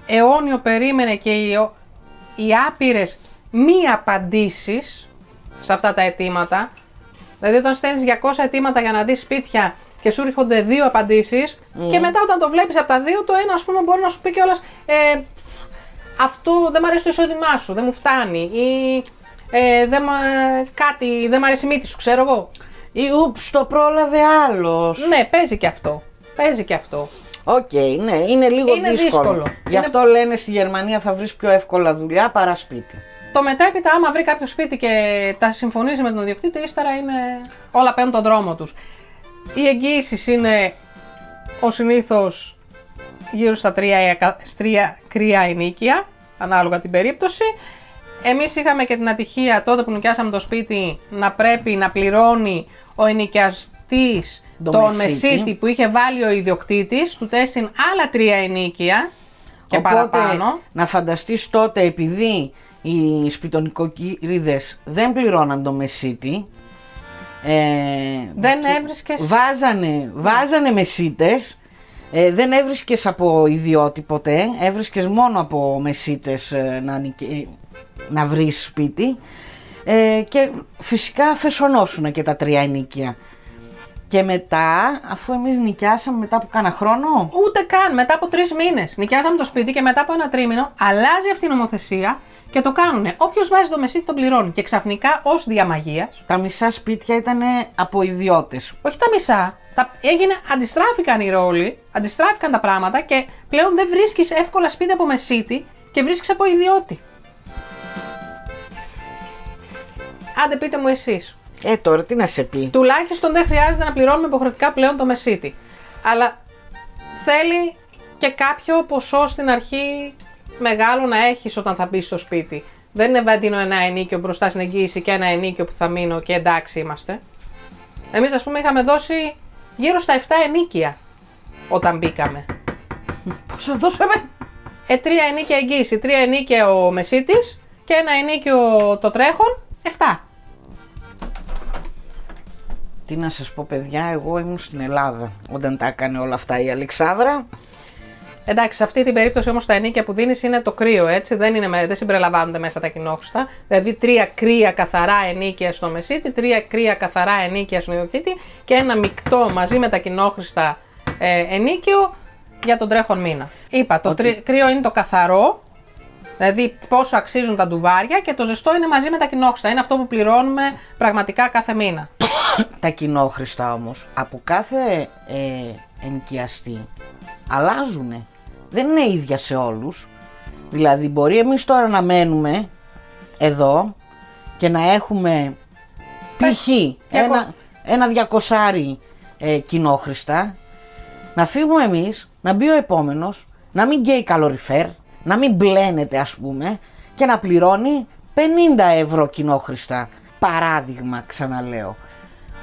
B: αιώνιο περίμενε και οι άπειρες μη απαντήσεις σε αυτά τα αιτήματα. Δηλαδή όταν στέλνεις 200 αιτήματα για να δεις σπίτια και σου έρχονται 2 απαντήσεις και μετά όταν το βλέπεις από τα 2, το ένα ας πούμε μπορεί να σου πει κιόλας αυτό δεν μ' αρέσει το εισόδημά σου, δεν μου φτάνει, ή δεν μ' αρέσει η μύτη σου, ξέρω εγώ.
A: Ή ούψ, το πρόλαβε άλλος.
B: Ναι, παίζει και αυτό.
A: Οκ, ναι, είναι λίγο
B: Είναι
A: δύσκολο.
B: δύσκολο.
A: Γι' αυτό λένε στη Γερμανία θα βρεις πιο εύκολα δουλειά παρά σπίτι.
B: Το μετέπειτα, άμα βρει κάποιο σπίτι και τα συμφωνήσει με τον ιδιοκτήτη, ύστερα είναι όλα παίρνουν τον δρόμο τους. Οι εγγύησεις είναι συνήθως γύρω στα 3 κρύα ενίκια, ανάλογα την περίπτωση. Εμείς είχαμε και την ατυχία τότε που νοικιάσαμε το σπίτι να πρέπει να πληρώνει ο ενοικιαστής τον μεσίτη που είχε βάλει ο ιδιοκτήτης, του έστειν άλλα 3 ενίκια και
A: οπότε,
B: παραπάνω.
A: Να φανταστείς τότε, επειδή οι σπιτονικοκυρίδες δεν πληρώναν το μεσίτη,
B: δεν έβρισκες.
A: Βάζανε μεσίτες, δεν έβρισκες από ιδιώτη ποτέ, έβρισκες μόνο από μεσίτες να βρεις σπίτι, και φυσικά φεσονώσουν και τα 3 ενοίκια. Και μετά, αφού εμείς νοικιάσαμε μετά από κάνα χρόνο.
B: Ούτε καν, μετά από 3 μήνες. Νοικιάσαμε το σπίτι και μετά από 1 τρίμηνο αλλάζει αυτή η νομοθεσία και το κάνουνε. Όποιος βάζει το μεσίτη τον πληρώνει. Και ξαφνικά, ως διαμαγείας.
A: Τα μισά σπίτια ήταν από ιδιώτες.
B: Όχι τα μισά. Αντιστράφηκαν οι ρόλοι, αντιστράφηκαν τα πράγματα και πλέον δεν βρίσκεις εύκολα σπίτι από μεσίτη και βρίσκεις από ιδιώτη. Άντε πείτε μου εσείς.
A: Τώρα τι να σε πει.
B: Τουλάχιστον δεν χρειάζεται να πληρώνουμε υποχρεωτικά πλέον το μεσίτη. Αλλά θέλει και κάποιο ποσό στην αρχή μεγάλο να έχεις όταν θα μπεις στο σπίτι. Δεν είναι βαντίνο ένα ενίκιο μπροστά στην εγγύηση και ένα ενίκιο που θα μείνω και εντάξει είμαστε. Εμείς ας πούμε είχαμε δώσει γύρω στα 7 ενίκια όταν μπήκαμε.
A: Πόσο δώσαμε?
B: 3 ενίκια εγγύηση, 3 ενίκια ο μεσίτης και ένα ενίκιο το τρέχον, 7.
A: Τι να σας πω παιδιά, εγώ ήμουν στην Ελλάδα όταν τα έκανε όλα αυτά η Αλεξάνδρα.
B: Εντάξει, σε αυτή την περίπτωση όμως τα ενίκια που δίνεις είναι το κρύο, έτσι, δεν συμπεριλαμβάνονται μέσα τα κοινόχρηστα. Δηλαδή 3 κρύα καθαρά ενίκια στο μεσίτη, 3 κρύα καθαρά ενίκια στον ιδιοκτήτη και ένα μεικτό μαζί με τα κοινόχρηστα ενίκιο για τον τρέχον μήνα. Είπα, το κρύο είναι το καθαρό, δηλαδή πόσο αξίζουν τα ντουβάρια, και το ζεστό είναι μαζί με τα κοινόχρηστα. Είναι αυτό που πληρώνουμε πραγματικά κάθε μήνα.
A: Τα κοινόχρηστα όμως από κάθε ενοικιαστή αλλάζουνε. Δεν είναι ίδια σε όλους. Δηλαδή μπορεί εμείς τώρα να μένουμε εδώ και να έχουμε π.χ. ένα 200 κοινόχρηστα, να φύγουμε εμείς, να μπει ο επόμενος, να μην γκέει καλοριφέρ, να μην μπλένεται ας πούμε και να πληρώνει 50 ευρώ κοινόχρηστα. Παράδειγμα, ξαναλέω.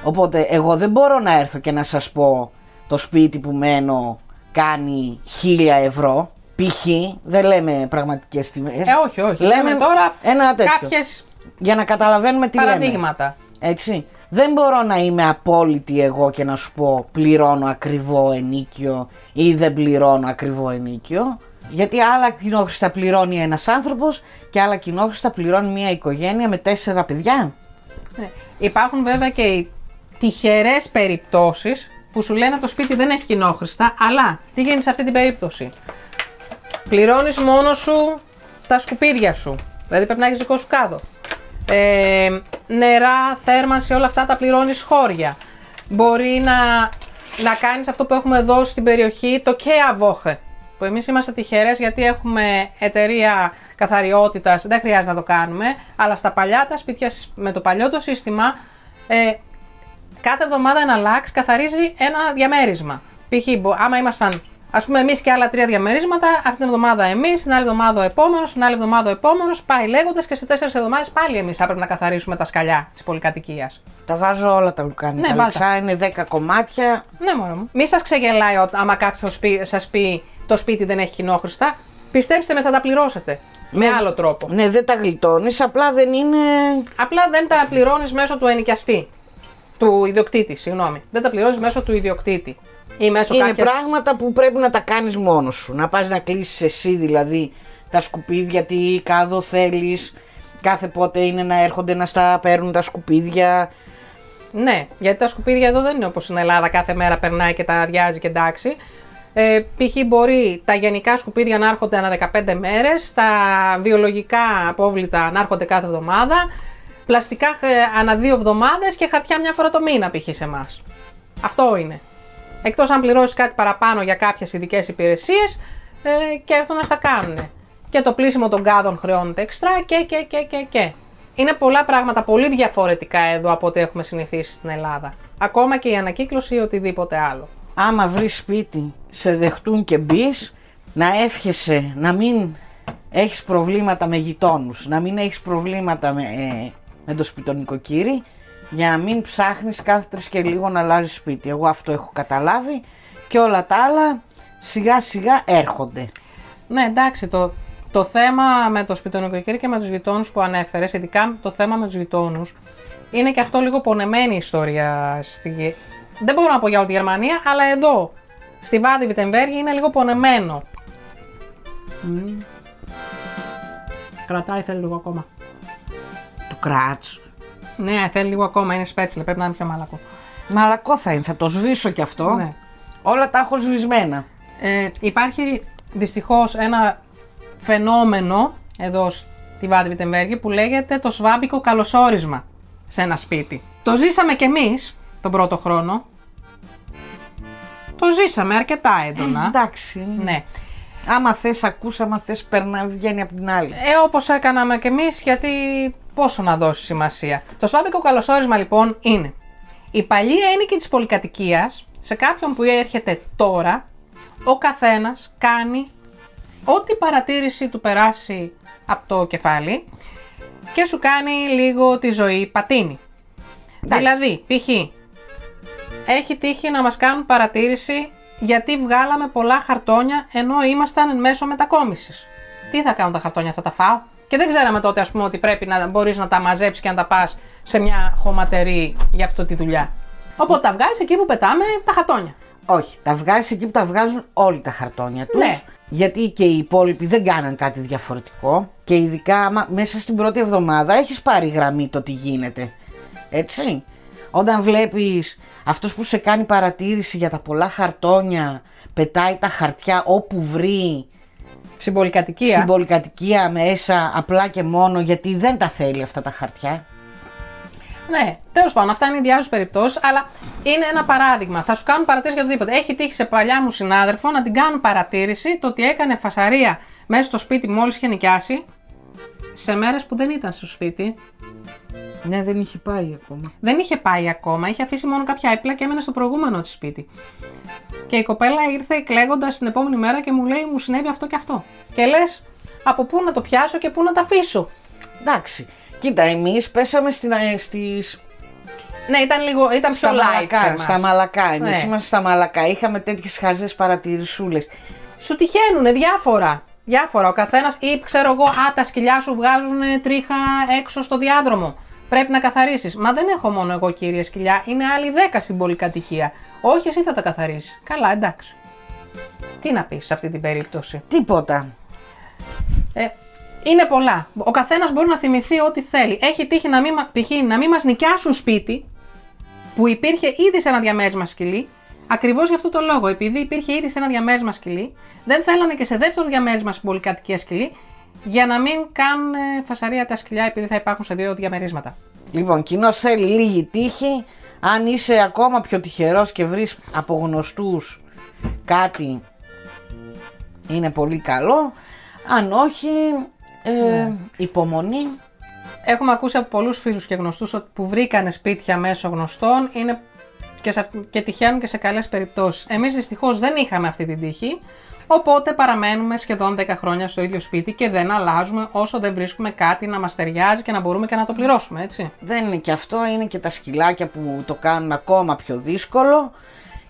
A: Οπότε εγώ δεν μπορώ να έρθω και να σας πω το σπίτι που μένω κάνει 1000 ευρώ. Π.χ. δεν λέμε πραγματικές τιμές.
B: Όχι. Λέμε τώρα
A: ένα τέτοιο.
B: Κάποιες
A: για να καταλαβαίνουμε τι
B: παραδείγματα.
A: Λέμε. Έτσι. Δεν μπορώ να είμαι απόλυτη εγώ και να σου πω πληρώνω ακριβό ενίκιο ή δεν πληρώνω ακριβό ενίκιο. Γιατί άλλα κοινόχρηστα πληρώνει ένας άνθρωπος και άλλα κοινόχρηστα πληρώνει μια οικογένεια με 4 παιδιά.
B: Ναι. Υπάρχουν βέβαια και οι τυχερές περιπτώσεις που σου λένε το σπίτι δεν έχει κοινόχρηστα, αλλά τι γίνεται σε αυτή την περίπτωση? Πληρώνεις μόνο σου τα σκουπίδια σου, δηλαδή πρέπει να έχεις δικό σου κάδο. Νερά, θέρμανση, όλα αυτά τα πληρώνεις χώρια. Μπορεί να κάνεις αυτό που έχουμε εδώ στην περιοχή, το Kea Woche, που εμείς είμαστε τυχερές γιατί έχουμε εταιρεία καθαριότητας, δεν χρειάζεται να το κάνουμε, αλλά στα παλιά τα σπίτια με το παλιό το σύστημα, κάθε εβδομάδα ένα λάξ καθαρίζει ένα διαμέρισμα. Π.χ. άμα ήμασταν, ας πούμε, εμείς και άλλα 3 διαμερίσματα, αυτή την εβδομάδα εμείς, την άλλη εβδομάδα ο επόμενος, την άλλη εβδομάδα ο επόμενος, πάει λέγοντας και σε 4 εβδομάδες πάλι εμείς θα πρέπει να καθαρίσουμε τα σκαλιά της πολυκατοικίας.
A: Τα βάζω όλα τα λουκάνικα.
B: Ναι,
A: λεξά, είναι 10 κομμάτια.
B: Ναι, μωρό μου. Μη σας ξεγελάει άμα κάποιος σας πει το σπίτι δεν έχει κοινόχρηστα. Πιστέψτε με, θα τα πληρώσετε. Με άλλο τρόπο.
A: Ναι, δεν τα γλιτώνεις, απλά δεν είναι.
B: Απλά δεν τα πληρώνεις μέσω του ενοικιαστή. Του ιδιοκτήτη, συγγνώμη. Δεν τα πληρώνεις μέσω του ιδιοκτήτη. Ή μέσω
A: είναι πράγματα που πρέπει να τα κάνεις μόνος σου. Να πας να κλείσεις εσύ δηλαδή τα σκουπίδια, τι κάδο θέλεις. Κάθε πότε είναι να έρχονται να στα παίρνουν τα σκουπίδια.
B: Ναι, γιατί τα σκουπίδια εδώ δεν είναι όπως στην Ελλάδα, κάθε μέρα περνάει και τα αδειάζει και εντάξει. Π.χ. μπορεί τα γενικά σκουπίδια να έρχονται ανά 15 μέρες, τα βιολογικά απόβλητα να έρχονται κάθε εβδομάδα, πλαστικά ανά 2 εβδομάδες και χαρτιά μια φορά το μήνα π.χ. σε εμάς. Αυτό είναι. Εκτός αν πληρώσεις κάτι παραπάνω για κάποιες ειδικές υπηρεσίες και έρθουν να στα κάνουν. Και το πλήσιμο των κάδων χρεώνεται εξτρά και. Είναι πολλά πράγματα πολύ διαφορετικά εδώ από ό,τι έχουμε συνηθίσει στην Ελλάδα. Ακόμα και η ανακύκλωση ή οτιδήποτε άλλο.
A: Άμα βρεις σπίτι, σε δεχτούν και μπεις, να εύχεσαι να μην έχεις προβλήματα με γειτόνους, να μην έχεις προβλήματα με το σπιτονικοκύρι, για να μην ψάχνεις κάθε 3 και λίγο να αλλάζεις σπίτι. Εγώ αυτό έχω καταλάβει και όλα τα άλλα σιγά σιγά έρχονται.
B: Ναι, εντάξει, το θέμα με το σπιτονικοκύρι και με τους γειτόνους που ανέφερες, ειδικά το θέμα με τους γειτόνους, είναι και αυτό λίγο πονεμένη ιστορία. Δεν μπορώ να πω για όλη τη Γερμανία, αλλά εδώ, στη Βάδη Βιτεμβέργη, είναι λίγο πονεμένο. Κρατάει, θέλει λίγο ακόμα.
A: Το κράτς.
B: Ναι, θέλει λίγο ακόμα, είναι σπέτσιλε, πρέπει να είναι πιο μαλακό.
A: Μαλακό θα είναι, θα το σβήσω κι αυτό.
B: Ναι.
A: Όλα τα έχω σβησμένα.
B: Υπάρχει δυστυχώς ένα φαινόμενο εδώ στη Βάδη Βιτεμβέργη που λέγεται το σβάμπικο καλωσόρισμα σε ένα σπίτι. Το ζήσαμε κι εμείς τον πρώτο χρόνο. Το ζήσαμε αρκετά έντονα.
A: Εντάξει.
B: Ναι.
A: Άμα θες ακούς, άμα θες βγαίνει από την άλλη.
B: Όπως έκαναμε κι εμείς, γιατί πόσο να δώσει σημασία. Το σβάμπικο καλωσόρισμα λοιπόν είναι οι παλιοί ένοικοι της πολυκατοικίας, σε κάποιον που έρχεται τώρα, ο καθένας κάνει ό,τι παρατήρηση του περάσει από το κεφάλι και σου κάνει λίγο τη ζωή πατίνι. Δηλαδή, π.χ. έχει τύχει να μας κάνουν παρατήρηση γιατί βγάλαμε πολλά χαρτόνια ενώ ήμασταν εν μέσω μετακόμισης. Τι θα κάνουν τα χαρτόνια, θα τα φάω? Και δεν ξέραμε τότε, ας πούμε, ότι πρέπει να μπορείς να τα μαζέψεις και να τα πας σε μια χωματερή για αυτή τη δουλειά. Οπότε τα βγάζεις εκεί που πετάμε τα χαρτόνια.
A: Όχι, τα βγάζεις εκεί που τα βγάζουν όλοι τα χαρτόνια τους.
B: Ναι.
A: Γιατί και οι υπόλοιποι δεν κάναν κάτι διαφορετικό. Και ειδικά μέσα στην πρώτη εβδομάδα έχεις πάρει γραμμή το τι γίνεται. Έτσι. Όταν βλέπεις αυτός που σε κάνει παρατήρηση για τα πολλά χαρτόνια, πετάει τα χαρτιά όπου βρει.
B: Στην πολυκατοικία.
A: Στην πολυκατοικία μέσα, απλά και μόνο γιατί δεν τα θέλει αυτά τα χαρτιά.
B: Ναι, τέλος πάντων, αυτά είναι ιδιάζουσες περιπτώσεις, αλλά είναι ένα παράδειγμα. Θα σου κάνουν παρατήρηση για οτιδήποτε. Έχει τύχει σε παλιά μου συνάδελφο να την κάνουν παρατήρηση το ότι έκανε φασαρία μέσα στο σπίτι μόλις είχε νοικιάσει, σε μέρες που δεν ήταν στο σπίτι.
A: Ναι, δεν είχε πάει ακόμα.
B: Δεν είχε πάει ακόμα, είχε αφήσει μόνο κάποια έπιπλα και έμενε στο προηγούμενο της σπίτι. Και η κοπέλα ήρθε κλαίγοντας την επόμενη μέρα και μου λέει: μου συνέβη αυτό και αυτό. Και λες, από πού να το πιάσω και πού να τα αφήσω.
A: Εντάξει. Κοίτα, εμείς πέσαμε στις.
B: Ναι, ήταν πιο light.
A: Στα μαλακά. Εμείς
B: Ναι.
A: είμαστε στα μαλακά. Είχαμε τέτοιες χαζές παρατηρησούλες.
B: Σου τυχαίνουνε διάφορα. Ο καθένας, ή ξέρω εγώ, τα σκυλιά σου βγάζουν τρίχα έξω στο διάδρομο. Πρέπει να καθαρίσεις. Μα δεν έχω μόνο εγώ, κύριε, σκυλιά, είναι άλλοι 10 στην πολυκατοικία. Όχι, εσύ θα τα καθαρίσεις. Καλά, εντάξει. Τι να πεις σε αυτή την περίπτωση.
A: Τίποτα.
B: Είναι πολλά. Ο καθένας μπορεί να θυμηθεί ό,τι θέλει. Έχει τύχει να μην μας νοικιάσουν σπίτι που υπήρχε ήδη σε ένα διαμέρισμα σκυλί. Ακριβώς γι' αυτό το λόγο. Επειδή υπήρχε ήδη σε ένα διαμέρισμα σκυλί, δεν θέλανε και σε δεύτερο διαμέρισμα στην πολυκατοικία σκυλί για να μην κάνουν φασαρία τα σκυλιά επειδή θα υπάρχουν σε 2 διαμερίσματα.
A: Λοιπόν, κοινώς θέλει λίγη τύχη. Αν είσαι ακόμα πιο τυχερός και βρεις από γνωστούς κάτι, είναι πολύ καλό. Αν όχι, υπομονή.
B: Έχουμε ακούσει από πολλούς φίλους και γνωστούς που βρήκανε σπίτια μέσω γνωστών και τυχαίνουν και σε καλές περιπτώσεις. Εμείς δυστυχώς δεν είχαμε αυτή την τύχη, οπότε παραμένουμε σχεδόν 10 χρόνια στο ίδιο σπίτι και δεν αλλάζουμε όσο δεν βρίσκουμε κάτι να μας ταιριάζει και να μπορούμε και να το πληρώσουμε, έτσι.
A: Δεν είναι και αυτό, είναι και τα σκυλάκια που το κάνουν ακόμα πιο δύσκολο.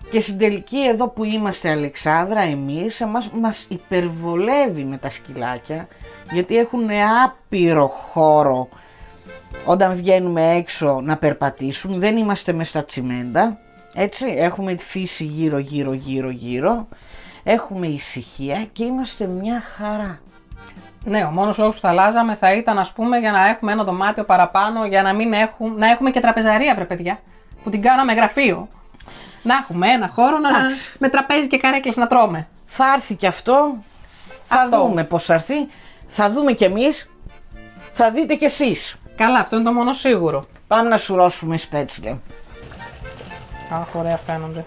A: Και στην τελική εδώ που είμαστε, Αλεξάνδρα, εμείς μας υπερβολεύει με τα σκυλάκια, γιατί έχουν άπειρο χώρο όταν βγαίνουμε έξω να περπατήσουν, δεν είμαστε μες στα τσιμέντα, έτσι, έχουμε τη φύση γύρω, έχουμε ησυχία και είμαστε μια χαρά.
B: Ναι, ο μόνος λόγος που θα αλλάζαμε θα ήταν, ας πούμε, για να έχουμε ένα δωμάτιο παραπάνω, για να έχουμε και τραπεζαρία, βρε παιδιά, που την κάναμε γραφείο. Να έχουμε ένα χώρο με τραπέζι και καρέκλες να τρώμε.
A: Θα έρθει και αυτό, θα δούμε πώς θα έρθει, θα δούμε κι εμείς, θα δείτε κι εσείς.
B: Καλά, αυτό είναι το μόνο σίγουρο.
A: Πάμε να σουρώσουμε σπέτσιλε.
B: Αχ, ωραία φαίνονται.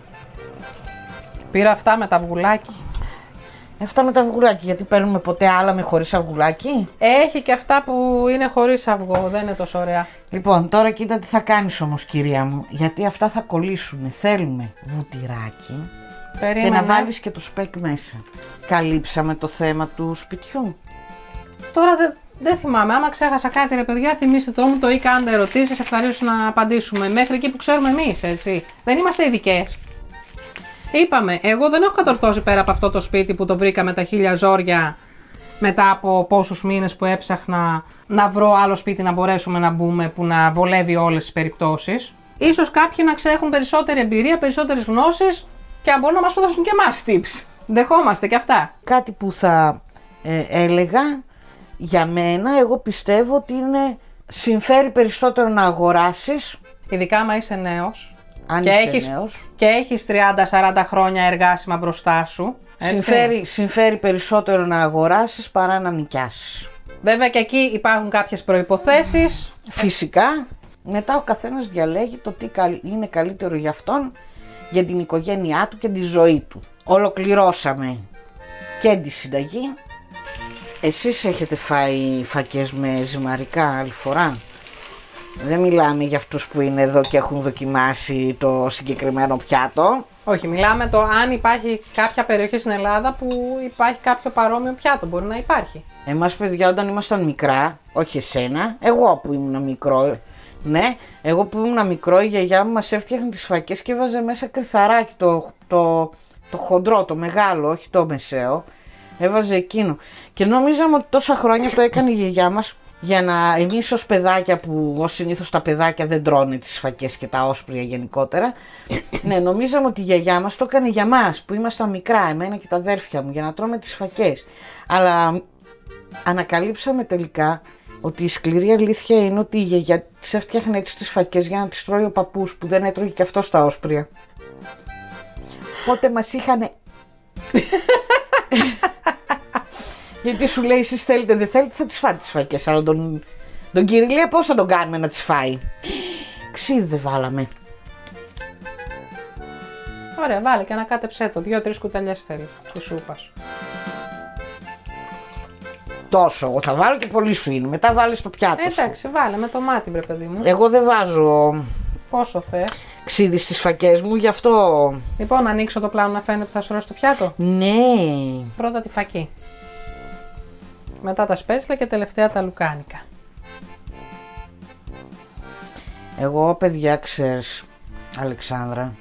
B: Πήρα αυτά με τα αυγουλάκι.
A: Αυτά με τα αυγουλάκι, γιατί παίρνουμε ποτέ άλλα με χωρίς αυγουλάκι.
B: Έχει και αυτά που είναι χωρίς αυγό, δεν είναι τόσο ωραία.
A: Λοιπόν, τώρα κοίτα τι θα κάνεις όμως, κυρία μου, γιατί αυτά θα κολλήσουν. Θέλουμε βουτυράκι
B: Περίμενε.
A: και να βάλεις και το σπέκ μέσα. Καλύψαμε το θέμα του σπιτιού.
B: Τώρα δεν θυμάμαι. Άμα ξέχασα κάτι, ρε παιδιά, θυμίστε το μου το ή κάντε ερωτήσεις. Ευχαρίστω να απαντήσουμε. Μέχρι εκεί που ξέρουμε εμείς, έτσι. Δεν είμαστε ειδικές. Είπαμε, εγώ δεν έχω κατορθώσει πέρα από αυτό το σπίτι που το βρήκα με τα 1000 ζόρια μετά από πόσους μήνες που έψαχνα να βρω άλλο σπίτι να μπορέσουμε να μπούμε που να βολεύει όλες τις περιπτώσεις. Ίσως κάποιοι να έχουν περισσότερη εμπειρία, περισσότερες γνώσεις και να μπορούν να μας δώσουν και εμάς tips. Δεχόμαστε και αυτά.
A: Κάτι που θα έλεγα για μένα, εγώ πιστεύω ότι συμφέρει περισσότερο να αγοράσεις.
B: Ειδικά άμα είσαι νέος.
A: Αν
B: Και
A: είσαι νέος.
B: Και έχεις 30-40 χρόνια εργάσιμα μπροστά σου. Έτσι.
A: Συμφέρει περισσότερο να αγοράσεις παρά να νοικιάσεις.
B: Βέβαια και εκεί υπάρχουν κάποιες προϋποθέσεις.
A: Φυσικά, μετά ο καθένας διαλέγει το τι είναι καλύτερο για αυτόν, για την οικογένειά του και τη ζωή του. Ολοκληρώσαμε και τη συνταγή. Εσείς έχετε φάει φακές με ζυμαρικά άλλη φορά? Δεν μιλάμε για αυτούς που είναι εδώ και έχουν δοκιμάσει το συγκεκριμένο πιάτο.
B: Όχι, μιλάμε το αν υπάρχει κάποια περιοχή στην Ελλάδα που υπάρχει κάποιο παρόμοιο πιάτο. Μπορεί να υπάρχει.
A: Εμάς παιδιά όταν ήμασταν μικρά, όχι εσένα, εγώ που ήμουν μικρό, ναι, εγώ που ήμουν μικρό η γιαγιά μου μας έφτιαχνε τις φακές και έβαζε μέσα κρυθαράκι, το χοντρό, το μεγάλο, όχι το μεσαίο, έβαζε εκείνο. Και νομίζαμε ότι τόσα χρόνια το έκανε η γιαγιά μας για να εμείς ως παιδάκια που ως συνήθως τα παιδάκια δεν τρώνε τις φακές και τα όσπρια γενικότερα. Ναι, νομίζαμε ότι η γιαγιά μας το έκανε για μας που ήμασταν μικρά, εμένα και τα αδέρφια μου, για να τρώμε τις φακές. Αλλά ανακαλύψαμε τελικά ότι η σκληρή αλήθεια είναι ότι η γιαγιά της έφτιαχνε έτσι τις φακές για να τις τρώει ο παππούς που δεν έτρωγε και αυτός τα όσπρια. Οπότε μας είχανε... Γιατί σου λέει εσείς θέλετε δεν θέλετε θα τις φάτε τις φακές, αλλά τον Κυρίλια πώς θα τον κάνουμε να τις φάει? Ξύδι δεν βάλαμε.
B: Ωραία, βάλε και ανακάτεψέ το. 2-3 κουταλιές θέλει τη σούπας.
A: Τόσο, εγώ θα βάλω και πολύ σου είναι. Μετά βάλε στο πιάτο σου.
B: Εντάξει, βάλε με το μάτι, βρε παιδί μου.
A: Εγώ δεν βάζω
B: Πόσο θες?
A: ξύδι στις φακές μου, γι' αυτό...
B: Λοιπόν, να ανοίξω το πλάνο να φαίνεται που θα σου ρώσει το πιάτο.
A: Ναι.
B: Πρώτα τη φακή. Μετά τα σπέτσλα και τελευταία τα λουκάνικα.
A: Εγώ παιδιά ξέρεις, Αλεξάνδρα,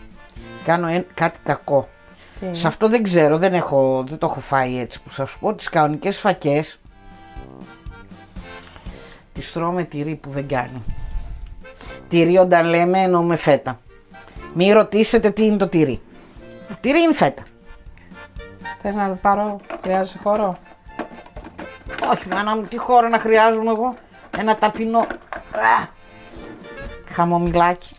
A: κάνω κάτι κακό.
B: Τι?
A: Σε αυτό δεν ξέρω, δεν το έχω φάει έτσι που θα σου πω. Τις κανονικές φακές τις τρώω με τυρί που δεν κάνει. Τυρί όταν λέμε εννοούμε φέτα. Μη ρωτήσετε τι είναι το τυρί. Το τυρί είναι φέτα.
B: Θες να το πάρω, χρειάζεσαι χώρο?
A: Όχι μάνα μου, τι χώρο να χρειάζομαι εγώ. Ένα ταπεινό χαμομηλάκι.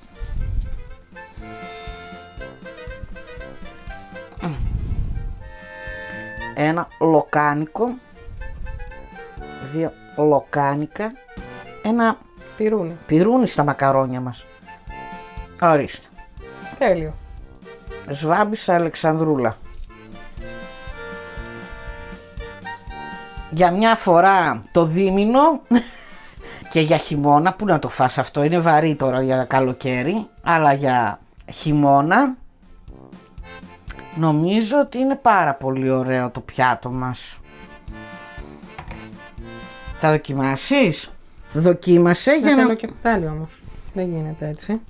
A: Ένα λοκάνικο. 2 λοκάνικα. Ένα
B: Πυρούνι.
A: πυρούνι στα μακαρόνια μας. Ορίστε.
B: Τέλειο.
A: Σβάμπησα Αλεξανδρούλα. Για μια φορά το δίμηνο και για χειμώνα, που να το φας αυτό, είναι βαρύ τώρα για καλοκαίρι, αλλά για χειμώνα νομίζω ότι είναι πάρα πολύ ωραίο το πιάτο μας. Θα δοκιμάσεις? Δοκίμασε για
B: Δεν
A: να...
B: θέλω και κουτάλι όμως. Δεν γίνεται έτσι.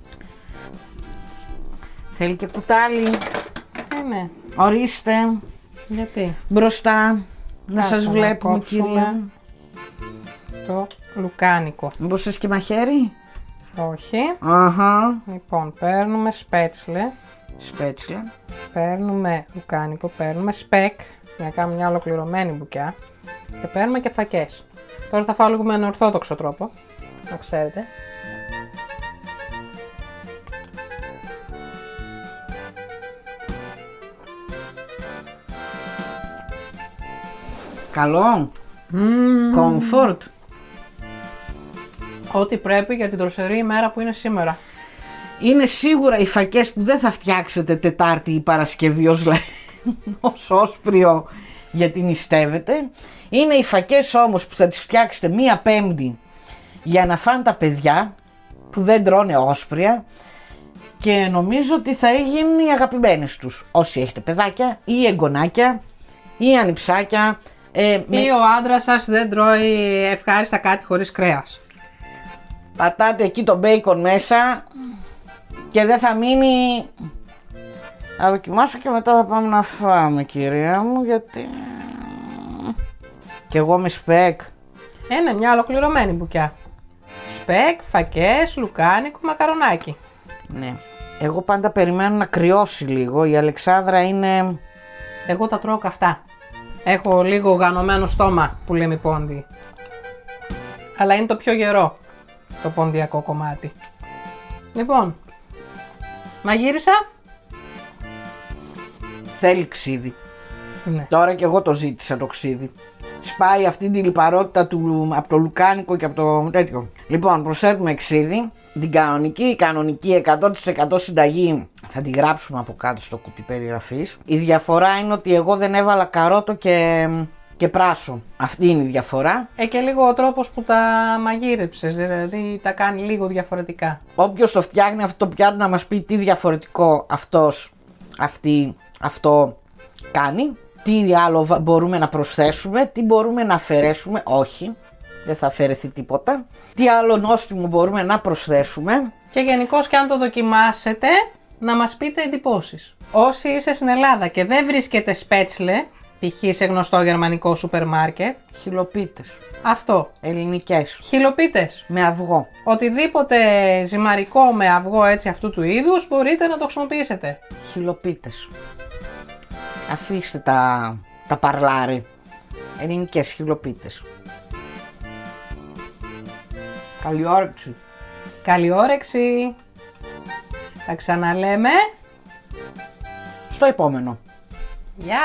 A: Θέλει και κουτάλι.
B: Ναι.
A: Ορίστε,
B: Γιατί?
A: μπροστά, να
B: Κάτσε
A: σας
B: να
A: βλέπουμε
B: κόψουμε.
A: κυρία.
B: Το λουκάνικο.
A: Μήπως θες και μαχαίρι?
B: Όχι.
A: Αχα.
B: Λοιπόν, παίρνουμε σπέτσλε,
A: Σπέτσιλα.
B: παίρνουμε λουκάνικο, παίρνουμε σπεκ, για να κάνουμε μια ολοκληρωμένη μπουκιά και παίρνουμε και φακές. Τώρα θα φάω λίγο με έναν ορθόδοξο τρόπο, να ξέρετε.
A: Καλό. Comfort.
B: Ό,τι πρέπει για την δροσερή ημέρα που είναι σήμερα.
A: Είναι σίγουρα οι φακές που δεν θα φτιάξετε Τετάρτη ή Παρασκευή ως όσπριο γιατί νηστεύετε. Είναι οι φακές όμως που θα τις φτιάξετε μία Πέμπτη για να φάνε τα παιδιά που δεν τρώνε όσπρια και νομίζω ότι θα γίνουν οι αγαπημένες τους. Όσοι έχετε παιδάκια ή εγγονάκια ή ανιψάκια.
B: Ή ο άντρας σας δεν τρώει ευχάριστα κάτι χωρίς κρέας.
A: Πατάτε εκεί το μπέικον μέσα και δεν θα μείνει. Θα δοκιμάσω και μετά θα πάμε να φάμε, κυρία μου, γιατί και εγώ με σπεκ.
B: Είναι μια ολοκληρωμένη μπουκιά. Σπεκ, φακές, λουκάνικο, μακαρονάκι.
A: Ναι. Εγώ πάντα περιμένω να κρυώσει λίγο. Η Αλεξάνδρα είναι...
B: Εγώ τα τρώω καυτά. Έχω λίγο γανωμένο στόμα που λέμε πόντι. Αλλά είναι το πιο γερό το ποντιακό κομμάτι. Λοιπόν, μαγείρισα.
A: Θέλει ξύδι.
B: Ναι.
A: Τώρα και εγώ το ζήτησα το ξύδι. Σπάει αυτή τη λιπαρότητα από το λουκάνικο και από το τέτοιο. Λοιπόν, προσθέτουμε ξύδι. Την κανονική 100% συνταγή θα τη γράψουμε από κάτω στο κουτί περιγραφής. Η διαφορά είναι ότι εγώ δεν έβαλα καρότο και πράσο. Αυτή είναι η διαφορά.
B: Και λίγο ο τρόπος που τα μαγείρεψες, δηλαδή τα κάνει λίγο διαφορετικά.
A: Όποιος το φτιάχνει αυτό το πιάτο να μας πει τι διαφορετικό αυτό κάνει. Τι άλλο μπορούμε να προσθέσουμε, τι μπορούμε να αφαιρέσουμε, όχι, δεν θα αφαιρεθεί τίποτα. Τι άλλο νόστιμο μπορούμε να προσθέσουμε.
B: Και γενικώς και αν το δοκιμάσετε, να μας πείτε εντυπώσεις. Όσοι είστε στην Ελλάδα και δεν βρίσκετε σπέτσλε, π.χ. σε γνωστό γερμανικό σούπερ μάρκετ.
A: Χιλοπίτες.
B: Αυτό.
A: Ελληνικές.
B: Χιλοπίτες.
A: Με αυγό.
B: Οτιδήποτε ζυμαρικό με αυγό έτσι αυτού του είδους μπορείτε να το χρησιμοποιήσετε.
A: Χιλοπίτες. Αφήστε τα παρλάρι. Ελληνικές χιλοπίτες. Καλή όρεξη.
B: Καλή όρεξη. Τα ξαναλέμε
A: στο επόμενο.
B: Γεια!